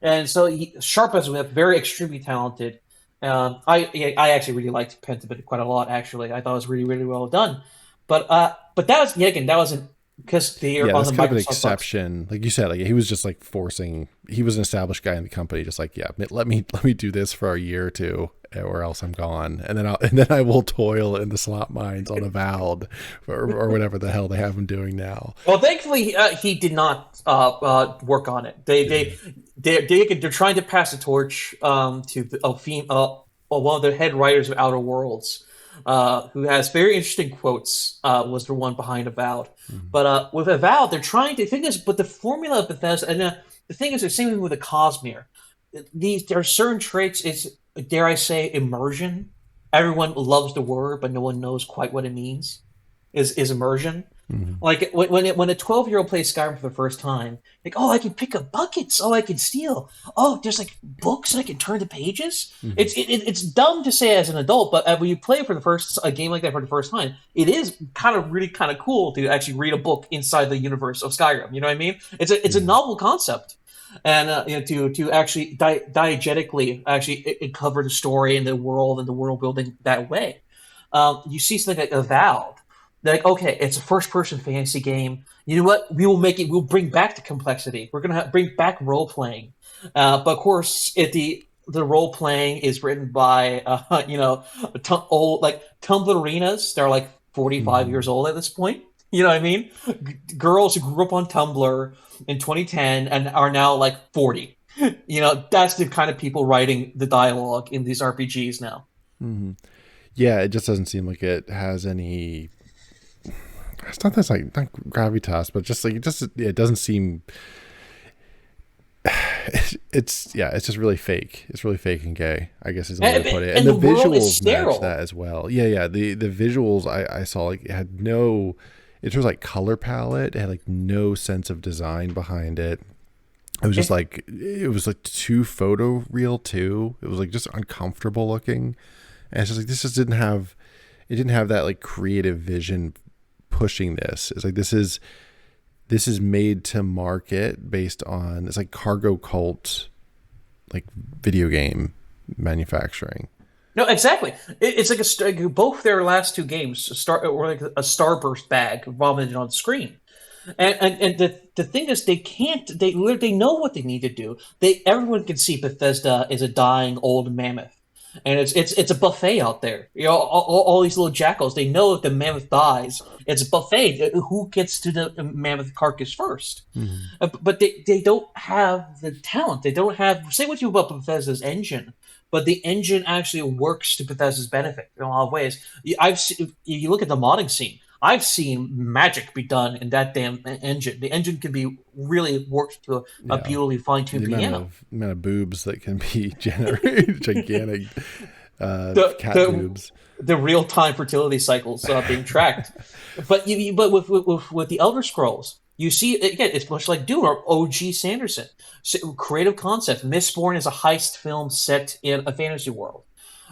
And so sharp as a whip, very extremely talented. I actually really liked Pentiment quite a lot. Actually, I thought it was really, really well done. But that was because they're on the Microsoft kind of an exception, box. Like you said, like he was just like forcing. He was an established guy in the company, just like, let me do this for a year or two, or else I'm gone, and then I will toil in the slot mines on Avowed or whatever the hell they have him doing now. Well, thankfully he did not work on it. They're trying to pass the torch to one of the head writers of Outer Worlds. Who has very interesting quotes, was the one behind Avowed. But with Avowed, they're trying to think this, but the formula of Bethesda, and the thing is, the same thing with the Cosmere. There are certain traits, is, dare I say, immersion. Everyone loves the word, but no one knows quite what it means. Is immersion. Like when a 12-year-old plays Skyrim for the first time, like, oh, I can pick up buckets. Oh, I can steal. Oh, there's like books I can turn to pages. It's dumb to say as an adult, but when you play for a game like that for the first time, it is really kind of cool to actually read a book inside the universe of Skyrim. You know what I mean? It's a novel concept, and to actually diegetically actually cover the story and the world building that way. You see something like Avowed. They're like, okay, it's a first-person fantasy game. You know what? We'll bring back the complexity. We're going to bring back role-playing. But of course, the role-playing is written by, old, like, Tumblerinas. They're like 45 years old at this point. You know what I mean? Girls who grew up on Tumblr in 2010 and are now like 40. That's the kind of people writing the dialogue in these RPGs now. Yeah, it just doesn't seem like it has any... It's not gravitas, but just like it doesn't seem. it's it's just really fake. It's really fake and gay, I guess is the way to put it. And the the world is visuals match sterile. that as well. Yeah. The visuals I saw, like, it had no, in terms of like color palette, it had like no sense of design behind it. It was just like, it was like too photo real too. It was like just uncomfortable looking. And it's just like, this just didn't have, it didn't have that like creative vision pushing this. It's like, this is made to market based on, it's like cargo cult, like video game manufacturing. No, exactly. It's like both their last two games were like a Starburst bag vomited on screen. And the thing is, they can't. They know what they need to do. Everyone can see Bethesda is a dying old mammoth, and it's a buffet out there. You know, all these little jackals. They know if the mammoth dies, it's a buffet. Who gets to the mammoth carcass first? Mm-hmm. But they don't have the talent. They don't have. Say what you about Bethesda's engine, but the engine actually works to Bethesda's benefit in a lot of ways. You look at the modding scene. I've seen magic be done in that damn engine. The engine can be really worked to a beautifully fine-tuned piano. The amount of boobs that can be generated, gigantic cat boobs. The real-time fertility cycles being tracked. But with the Elder Scrolls, you see, again, it's much like Doom or OG Sanderson. So, creative concept. Mistborn is a heist film set in a fantasy world.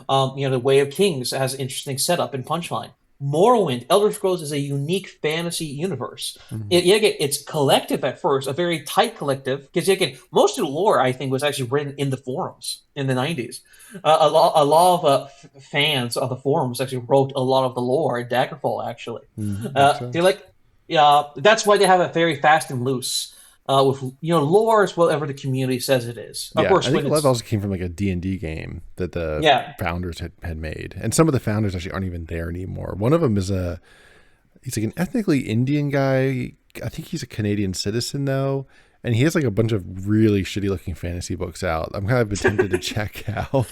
The Way of Kings has an interesting setup and punchline. Morrowind, Elder Scrolls is a unique fantasy universe. Mm-hmm. It's collective at first, a very tight collective, because again, most of the lore, I think, was actually written in the forums in the 90s. A lot of fans of the forums actually wrote a lot of the lore in Daggerfall, actually. Mm-hmm. They're like, that's why they have it very fast and loose. With lore is whatever the community says it is. Of course, I think a lot of also came from like a D&D game that the founders had made, and some of the founders actually aren't even there anymore. One of them is he's like an ethnically Indian guy. I think he's a Canadian citizen though, and he has like a bunch of really shitty looking fantasy books out. I'm kind of tempted to check out.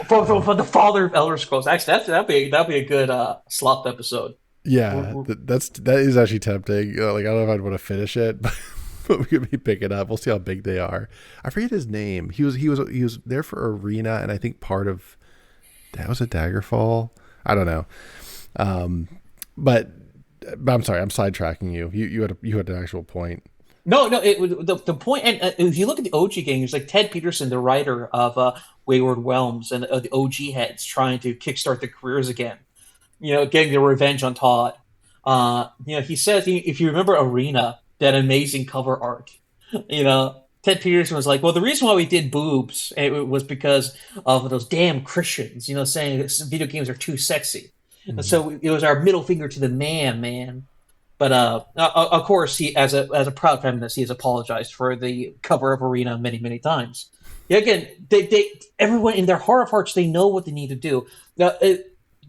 For the father of Elder Scrolls, actually, that'd be a good Slop episode. Yeah, that is actually tempting. Like, I don't know if I'd want to finish it, but we could be picking up. We'll see how big they are. I forget his name. He was there for Arena, and I think part of that was a Daggerfall. I don't know. But I'm sorry, I'm sidetracking you. You had an actual point. No. The point, and if you look at the OG games, like Ted Peterson, the writer of Wayward Realms and the OG heads, trying to kickstart their careers again. Getting their revenge on Todd. He says, if you remember Arena, that amazing cover art, Ted Peterson was like, well, the reason why we did boobs, it was because of those damn Christians, saying video games are too sexy. Mm-hmm. And so it was our middle finger to the man. But of course, he, as a proud feminist, he has apologized for the cover of Arena many, many times. Yeah, again, they everyone in their heart of hearts, they know what they need to do. Now,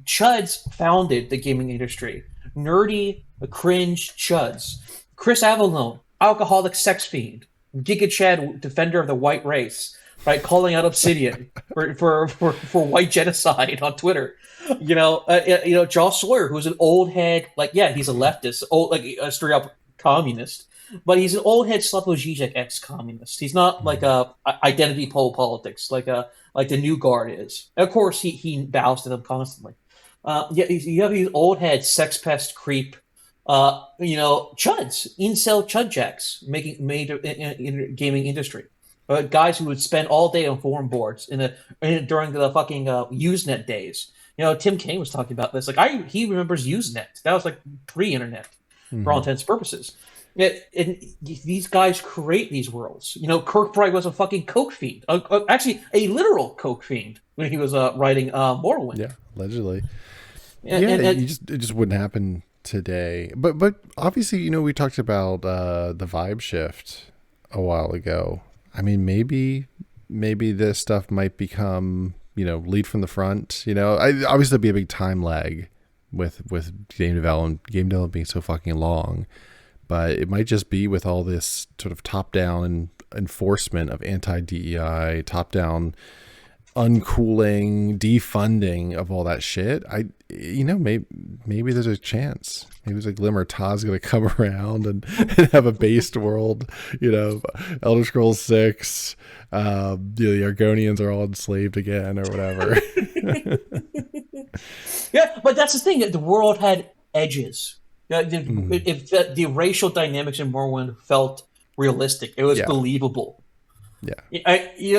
chuds founded the gaming industry. Nerdy, cringe chuds. Chris Avallone, alcoholic sex fiend. Giga Chad, defender of the white race, right? Calling out Obsidian for white genocide on Twitter. Josh Sawyer, who's an old head, he's a leftist, a straight up communist, but he's an old head Slavoj Žižek ex-communist. He's not like a identity politics like the New Guard is. And of course, he bows to them constantly. You have these old head sex pest creep. Chuds, incel chud jacks made in the gaming industry. Guys who would spend all day on forum boards during the fucking Usenet days. Tim Kaine was talking about this. He remembers Usenet. That was like pre-internet for all intents and purposes. And these guys create these worlds. Kirkbride was a fucking coke fiend. Actually, a literal coke fiend when he was writing Morrowind. Yeah, allegedly. It just wouldn't happen today. But obviously, we talked about the vibe shift a while ago. I mean, maybe this stuff might become, lead from the front. Obviously there'd be a big time lag with game development being so fucking long. But it might just be with all this sort of top-down enforcement of anti-DEI, top-down uncooling, defunding of all that shit, maybe there's a chance. Maybe there's a glimmer. Todd's gonna come around and have a based world. Elder Scrolls 6. The Argonians are all enslaved again, or whatever. Yeah, but that's the thing. The world had edges. If the racial dynamics in Morrowind felt realistic, it was believable. Yeah,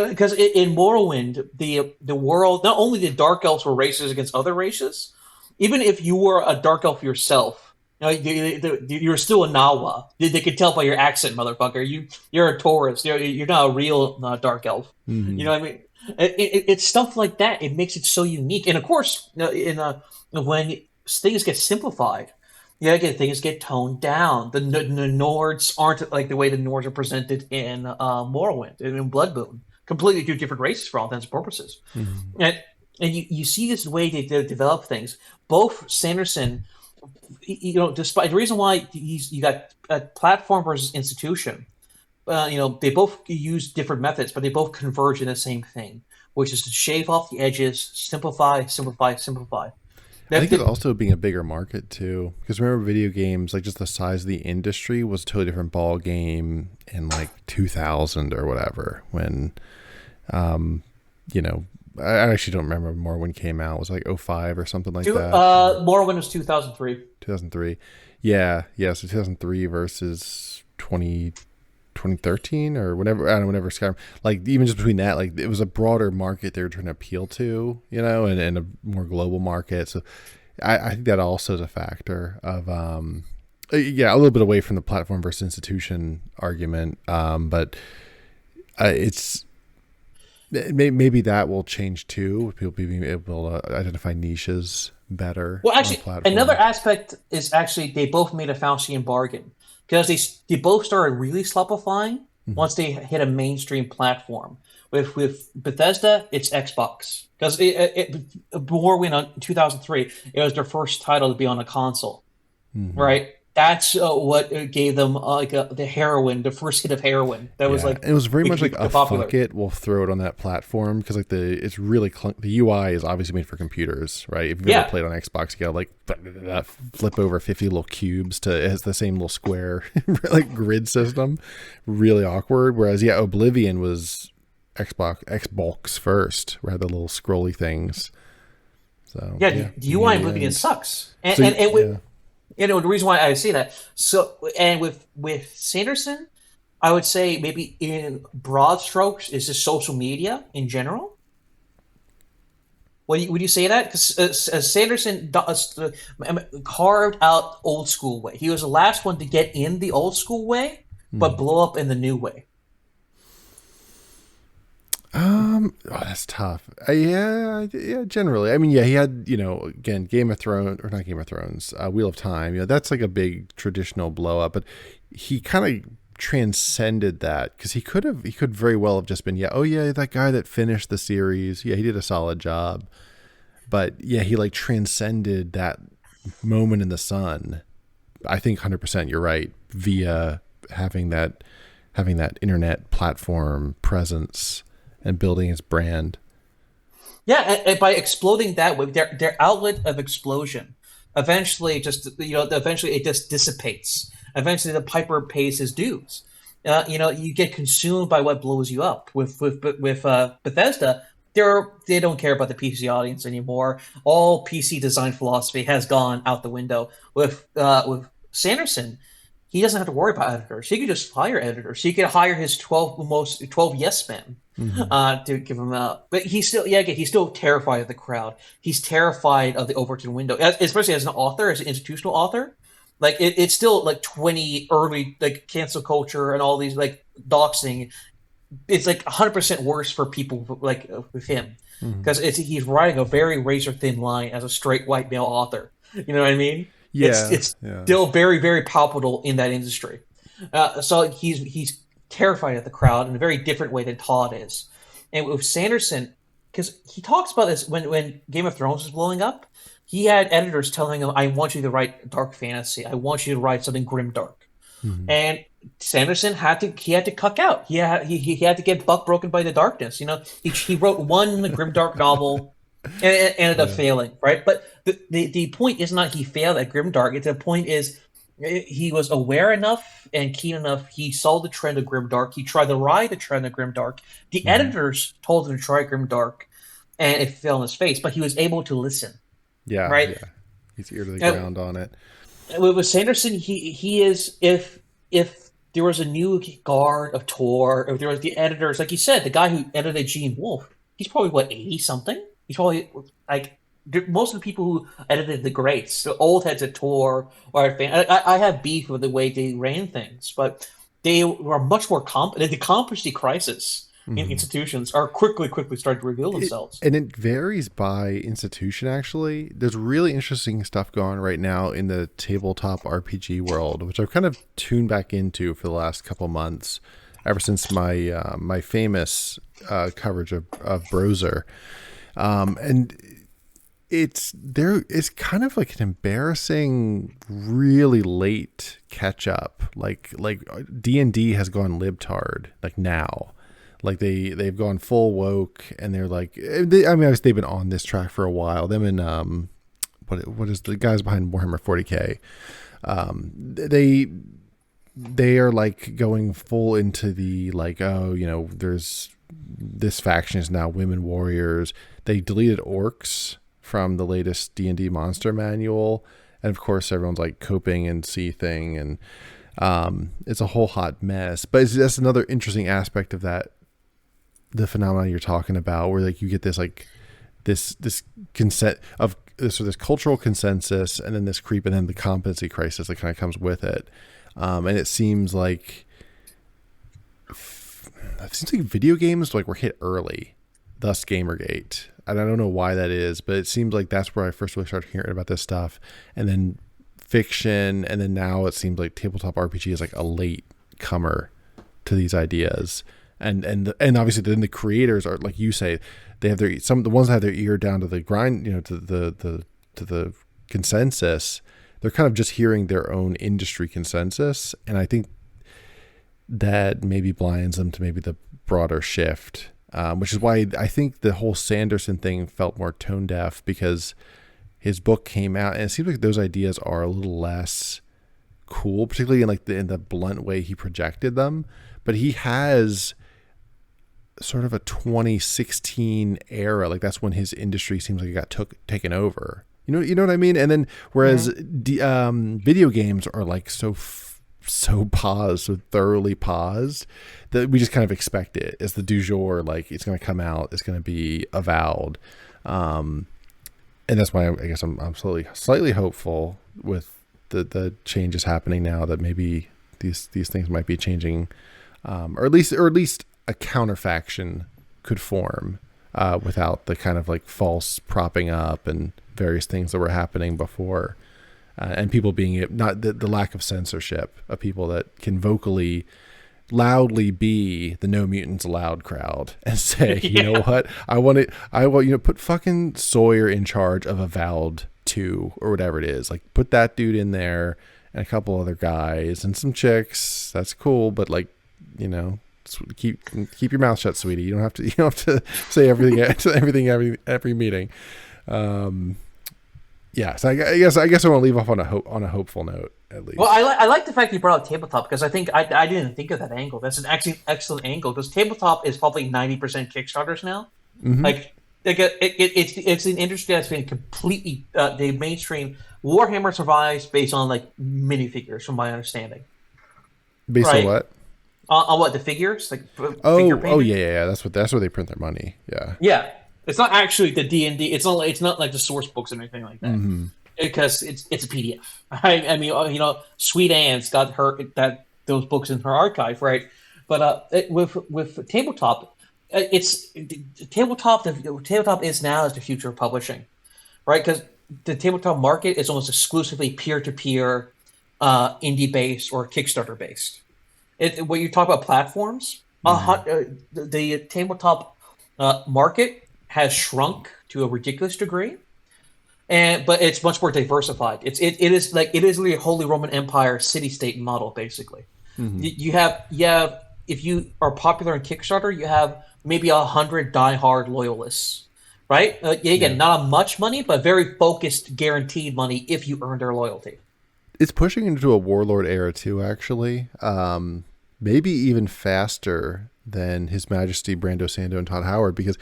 because in Morrowind, the world, not only the Dark Elves were racist against other races, even if you were a Dark Elf yourself, you're still a Nawa. They could tell by your accent, motherfucker. You're a tourist. You're not a real Dark Elf. Mm-hmm. You know what I mean? It's stuff like that. It makes it so unique. And of course, when things get simplified, things get toned down. The Nords aren't like the way the Nords are presented in Morrowind and in Bloodmoon. Completely two different races for all intents and purposes. Mm-hmm. And you see this way they develop things. Both Sanderson, despite the reason why you got a platform versus institution, they both use different methods, but they both converge in the same thing, which is to shave off the edges, simplify, simplify, simplify. I think it's also being a bigger market too, because remember video games, like just the size of the industry was a totally different ball game in like 2000 or whatever when, I actually don't remember more when it came out. It was like 05 or something like that. Morrowind was 2003. 2003. Yeah. So 2003 versus 2013 or whenever, I don't know, whenever Skyrim, like even just between that, like it was a broader market they were trying to appeal to, and a more global market. So I think that also is a factor of, a little bit away from the platform versus institution argument. But it's, maybe that will change too. People being able to identify niches better. Well, actually, another aspect is actually they both made a Faustian bargain because they both started really slopifying once they hit a mainstream platform. With Bethesda, it's Xbox because Morrowind in 2003, it was their first title to be on a console, right? That's what gave them the first hit of heroin. That was like it was very much like popular. Fuck it, we'll throw it on that platform because like it's really the UI is obviously made for computers, right? If you've ever played on Xbox, you gotta like flip over 50 little cubes it has the same little square like grid system, really awkward. Whereas Oblivion was Xbox first, where the little scrolly things. So the UI in Oblivion sucks, the reason why I say that. So, and with Sanderson, I would say maybe in broad strokes is just social media in general. Would you say that? Because Sanderson carved out old school way. He was the last one to get in the old school way, but blow up in the new way. That's tough. Generally. I mean, he had, again, Game of Thrones, or not Game of Thrones, Wheel of Time, that's like a big traditional blow up, but he kind of transcended that because he could very well have just been, that guy that finished the series. He did a solid job, but he like transcended that moment in the sun. I think 100% you're right, via having that internet platform presence and building his brand. Yeah, and by exploding that way, their outlet of explosion, eventually it just dissipates. Eventually the piper pays his dues. You get consumed by what blows you up. With Bethesda, they don't care about the PC audience anymore. All PC design philosophy has gone out the window. With Sanderson, he doesn't have to worry about editors. He could just hire editors. He could hire his 12 yes men to give him out. But he's still terrified of the crowd. He's terrified of the Overton window, especially as an author, as an institutional author. Like it's still like 20 early like cancel culture and all these like doxing. It's like 100% worse for people like with him because he's riding a very razor thin line as a straight white male author. You know what I mean? It's still very, very palpable in that industry. So he's terrified of the crowd in a very different way than Todd is. And with Sanderson, because he talks about this when Game of Thrones was blowing up, he had editors telling him, "I want you to write dark fantasy. I want you to write something grimdark." And Sanderson had to cuck out. He had to get buck broken by the darkness. He wrote one grimdark novel and it ended up failing, right? But the point is not he failed at grimdark. The point is he was aware enough and keen enough. He saw the trend of grimdark. He tried to ride the trend of grimdark. The editors told him to try grimdark, and it fell in his face. But he was able to listen. Yeah, right. Yeah. He's ear to the ground on it. With Sanderson, he is if there was a new guard of Tor, if there was the editors, like you said, the guy who edited Gene Wolfe, he's probably 80 something. He's probably like most of the people who edited the greats, the old heads at Tor or at I have beef with the way they ran things, but they were much more competent. The competency crisis in institutions are quickly starting to reveal themselves. And it varies by institution, actually. There's really interesting stuff going on right now in the tabletop RPG world, which I've kind of tuned back into for the last couple months, ever since my my famous coverage of Broser. And it's kind of like an embarrassing, really late catch up. Like D&D has gone libtard, like now. Like they've gone full woke, and they're like, obviously they've been on this track for a while. Them and what is the guys behind Warhammer 40K? They are like going full into the like, there's this faction is now women warriors. They deleted orcs from the latest D&D monster manual, and of course everyone's like coping and seething, and it's a whole hot mess. But that's another interesting aspect of that. The phenomenon you're talking about, where like you get this like this consent of this cultural consensus, and then this creep, and then the competency crisis that kind of comes with it. And it seems like video games like were hit early, thus Gamergate. And I don't know why that is, but it seems like that's where I first really started hearing about this stuff, and then fiction, and then now it seems like tabletop RPG is like a late comer to these ideas. And obviously then the creators are, like you say, they have the ones that have their ear down to the grind, to the consensus. They're kind of just hearing their own industry consensus, and I think that maybe blinds them to maybe the broader shift, which is why I think the whole Sanderson thing felt more tone deaf, because his book came out and it seems like those ideas are a little less cool, particularly in the blunt way he projected them. But he has sort of a 2016 era, like that's when his industry seems like it got taken over. You know what I mean? And then whereas video games are like so paused, so thoroughly paused, that we just kind of expect it as the du jour. Like it's going to come out, it's going to be avowed, and that's why I guess I'm slightly hopeful with the changes happening now, that maybe these things might be changing, or at least a counterfaction could form without the kind of like false propping up and various things that were happening before, and people being not the lack of censorship of people that can loudly be the No Mutants Allowed crowd and say, you know what, I want put fucking Sawyer in charge of Avowed 2 or whatever it is. Like put that dude in there and a couple other guys and some chicks. That's cool, but like, keep your mouth shut, sweetie. You don't have to say everything every meeting. So I guess I want to leave off on a hopeful note, at least. Well, I like the fact you brought up tabletop, because I think I didn't think of that angle. That's an excellent angle, because tabletop is probably 90% Kickstarters now. Mm-hmm. Like it's an industry that's been completely the mainstream. Warhammer survives based on like minifigures, from my understanding. Based on what? On what, the figures? Like figure painting? Yeah. That's where they print their money. Yeah. Yeah. It's not actually the D&D. It's not like the source books or anything like that. Mm-hmm. Because it's a PDF. I mean, Sweet Anne's got those books in her archive, right? But with tabletop, tabletop is now the future of publishing, right? Because the tabletop market is almost exclusively peer-to-peer, indie based or Kickstarter based. When you talk about platforms, the tabletop market has shrunk to a ridiculous degree, but it's much more diversified. It is like a Holy Roman Empire city-state model, basically. Hmm. You have if you are popular in Kickstarter, you have maybe 100 diehard loyalists, right? Again, Yeah. not much money, but very focused, guaranteed money if you earn their loyalty. It's pushing into a warlord era too, actually. Maybe even faster than His Majesty Brando Sando and Todd Howard, because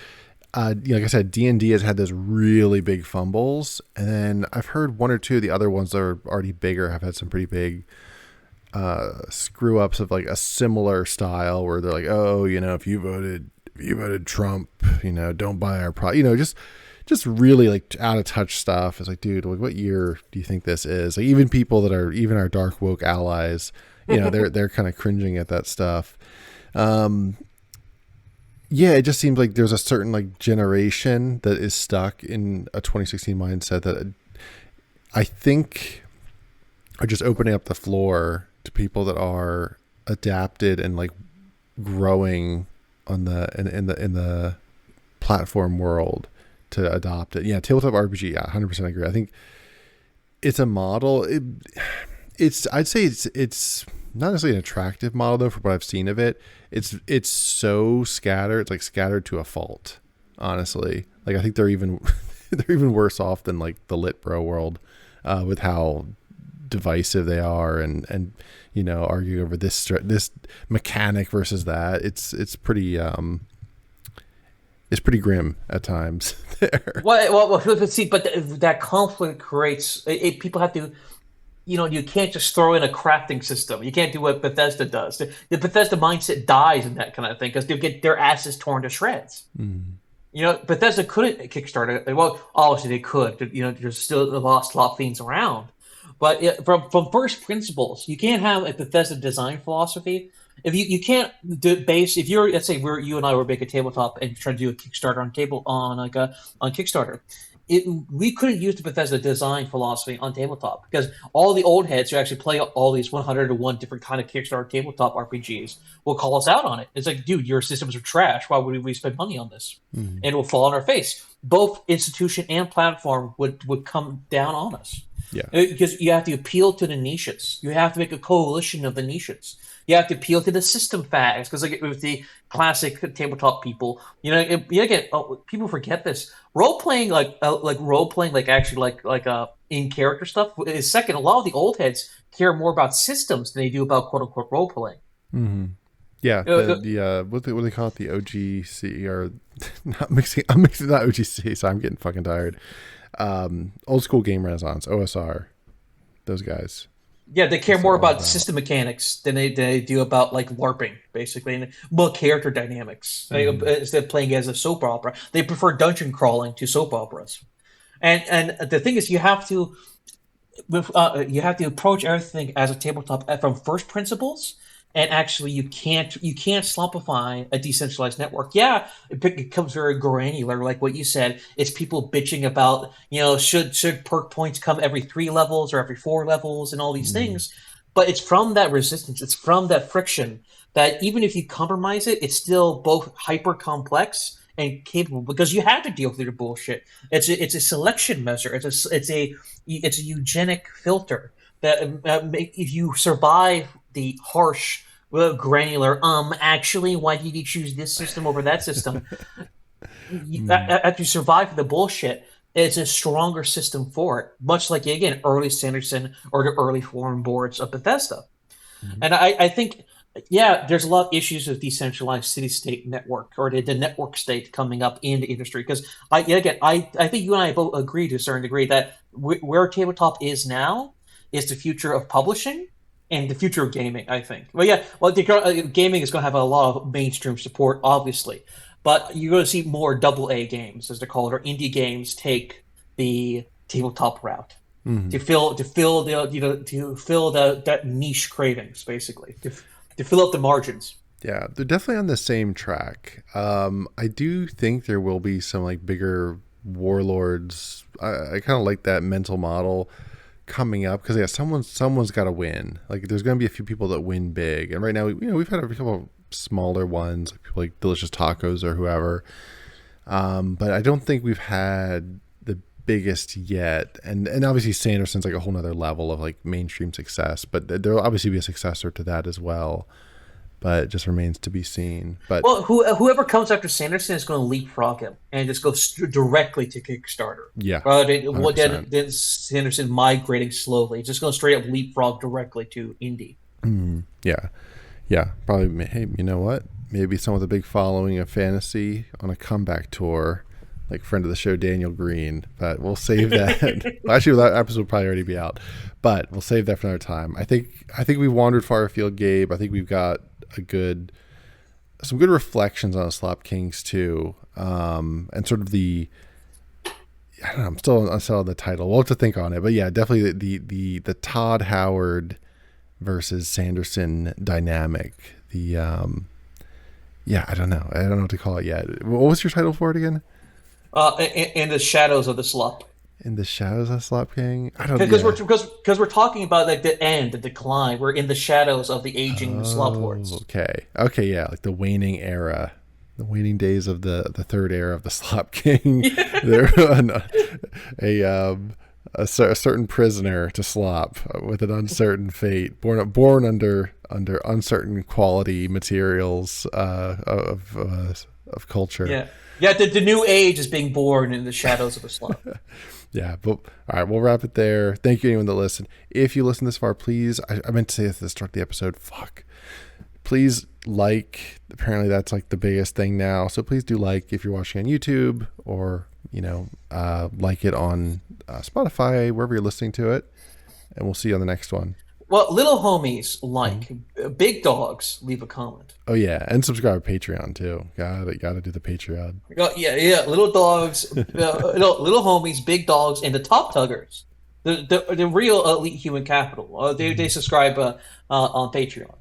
like I said, D&D has had those really big fumbles, and then I've heard one or two of the other ones that are already bigger have had some pretty big screw ups of like a similar style where they're like, oh, if you voted Trump, don't buy our product, just really like out of touch stuff. It's like, dude, like what year do you think this is? Like even people that are even our dark woke allies, they're kind of cringing at that stuff. Yeah, it just seems like there's a certain like generation that is stuck in a 2016 mindset that I think are just opening up the floor to people that are adapted and like growing on the platform world to adopt it. Yeah, tabletop RPG. Yeah, 100% agree. I think it's a model. I'd say it's not necessarily an attractive model though. From what I've seen of it, it's so scattered. It's like scattered to a fault. Honestly, like I think they're even they're even worse off than like the lit bro world with how divisive they are and argue over this mechanic versus that. It's pretty grim at times there. Well, see, but that conflict creates people have to. You can't just throw in a crafting system. You can't do what Bethesda does. The Bethesda mindset dies in that kind of thing because they'll get their asses torn to shreds. Mm. Bethesda couldn't Kickstarter. Well, obviously they could. There's still the lost slot fiends around, but from first principles, you can't have a Bethesda design philosophy. If you can't if you're, let's say you and I were making a tabletop and trying to do a Kickstarter on Kickstarter, we couldn't use the Bethesda design philosophy on tabletop because all the old heads who actually play all these 101 different kind of Kickstarter tabletop RPGs will call us out on it. It's like, dude, your systems are trash. Why would we spend money on this? Mm. And it will fall on our face. Both institution and platform would come down on us. Yeah. Because you have to appeal to the niches. You have to make a coalition of the niches. You have to appeal to the system fags because, like with the classic tabletop people, people forget this. Role playing, like actually in character stuff is second. A lot of the old heads care more about systems than they do about quote unquote role playing. Mm-hmm. Yeah, what do they call it? The OGC or not mixing? I'm mixing that OGC, so I'm getting fucking tired. Old school game renaissance, OSR, those guys. Yeah, they care more about system mechanics than they do about like LARPing, basically, and more character dynamics. Instead of playing as a soap opera, they prefer dungeon crawling to soap operas. And the thing is, you have to approach everything as a tabletop from first principles. And actually, you can't slopify a decentralized network. Yeah, it becomes very granular, like what you said. It's people bitching about, should perk points come every 3 levels or every 4 levels and all these things. But it's from that resistance, it's from that friction that even if you compromise it, it's still both hyper complex and capable because you have to deal with your bullshit. It's a selection measure. It's a eugenic filter that if you survive the harsh, granular, actually, why did you choose this system over that system? After you survive the bullshit, it's a stronger system for it. Much like, again, early Sanderson or the early forum boards of Bethesda. And I think, there's a lot of issues with decentralized city-state network or the network state coming up in the industry. Because, I think you and I both agree to a certain degree that where tabletop is now is the future of publishing and the future of gaming, I think. Gaming is going to have a lot of mainstream support, obviously, but you're going to see more AA games, as they're called, or indie games take the tabletop route to fill that niche cravings, basically, to fill up the margins. Yeah, they're definitely on the same track. I do think there will be some like bigger warlords. I kind of like that mental model coming up because someone's got to win. Like there's going to be a few people that win big, and right now we've had a couple of smaller ones, like people like Delicious Tacos or whoever. But I don't think we've had biggest yet, and obviously Sanderson's like a whole nother level of like mainstream success, but there'll obviously be a successor to that as well, but it just remains to be seen. But Well, whoever comes after Sanderson is going to leapfrog him and just go directly to Kickstarter. yeah, Rather than, 100%. than Sanderson migrating slowly. It's just going to straight up leapfrog directly to indie. Yeah, probably. Hey, you know what? Maybe someone with a big following of fantasy on a comeback tour, like friend of the show Daniel Green. But we'll save that. Well, actually, that episode will probably already be out, but we'll save that for another time. I think we wandered far afield, Gabe. I think we've got some good reflections on the Slop Kings too, and sort of the. I don't know. I'm still unsettled on the title. We'll have to think on it, but yeah, definitely the Todd Howard versus Sanderson dynamic. Yeah, I don't know what to call it yet. What was your title for it again? In the shadows of the Slop. In the shadows of Slop King. I don't know. Because we're talking about like the end, the decline. We're in the shadows of the aging Slop Lords. Okay, yeah, like the waning era. The waning days of the third era of the Slop King. They're a certain prisoner to Slop with an uncertain fate, born under uncertain quality materials of culture. Yeah. The new age is being born in the shadows of the Slop. Yeah, but all right, we'll wrap it there. Thank you anyone that listened. If you listen this far, please, I meant to say this at the start of the episode. Please like. Apparently that's like the biggest thing now. So please do like if you're watching on YouTube, or like it on Spotify, wherever you're listening to it. And we'll see you on the next one. Well, little homies big dogs leave a comment. Oh yeah, and subscribe to Patreon too. Gotta do the Patreon. Yeah. Little dogs, little homies, big dogs, and the top tuggers, the real elite human capital. They subscribe on Patreon.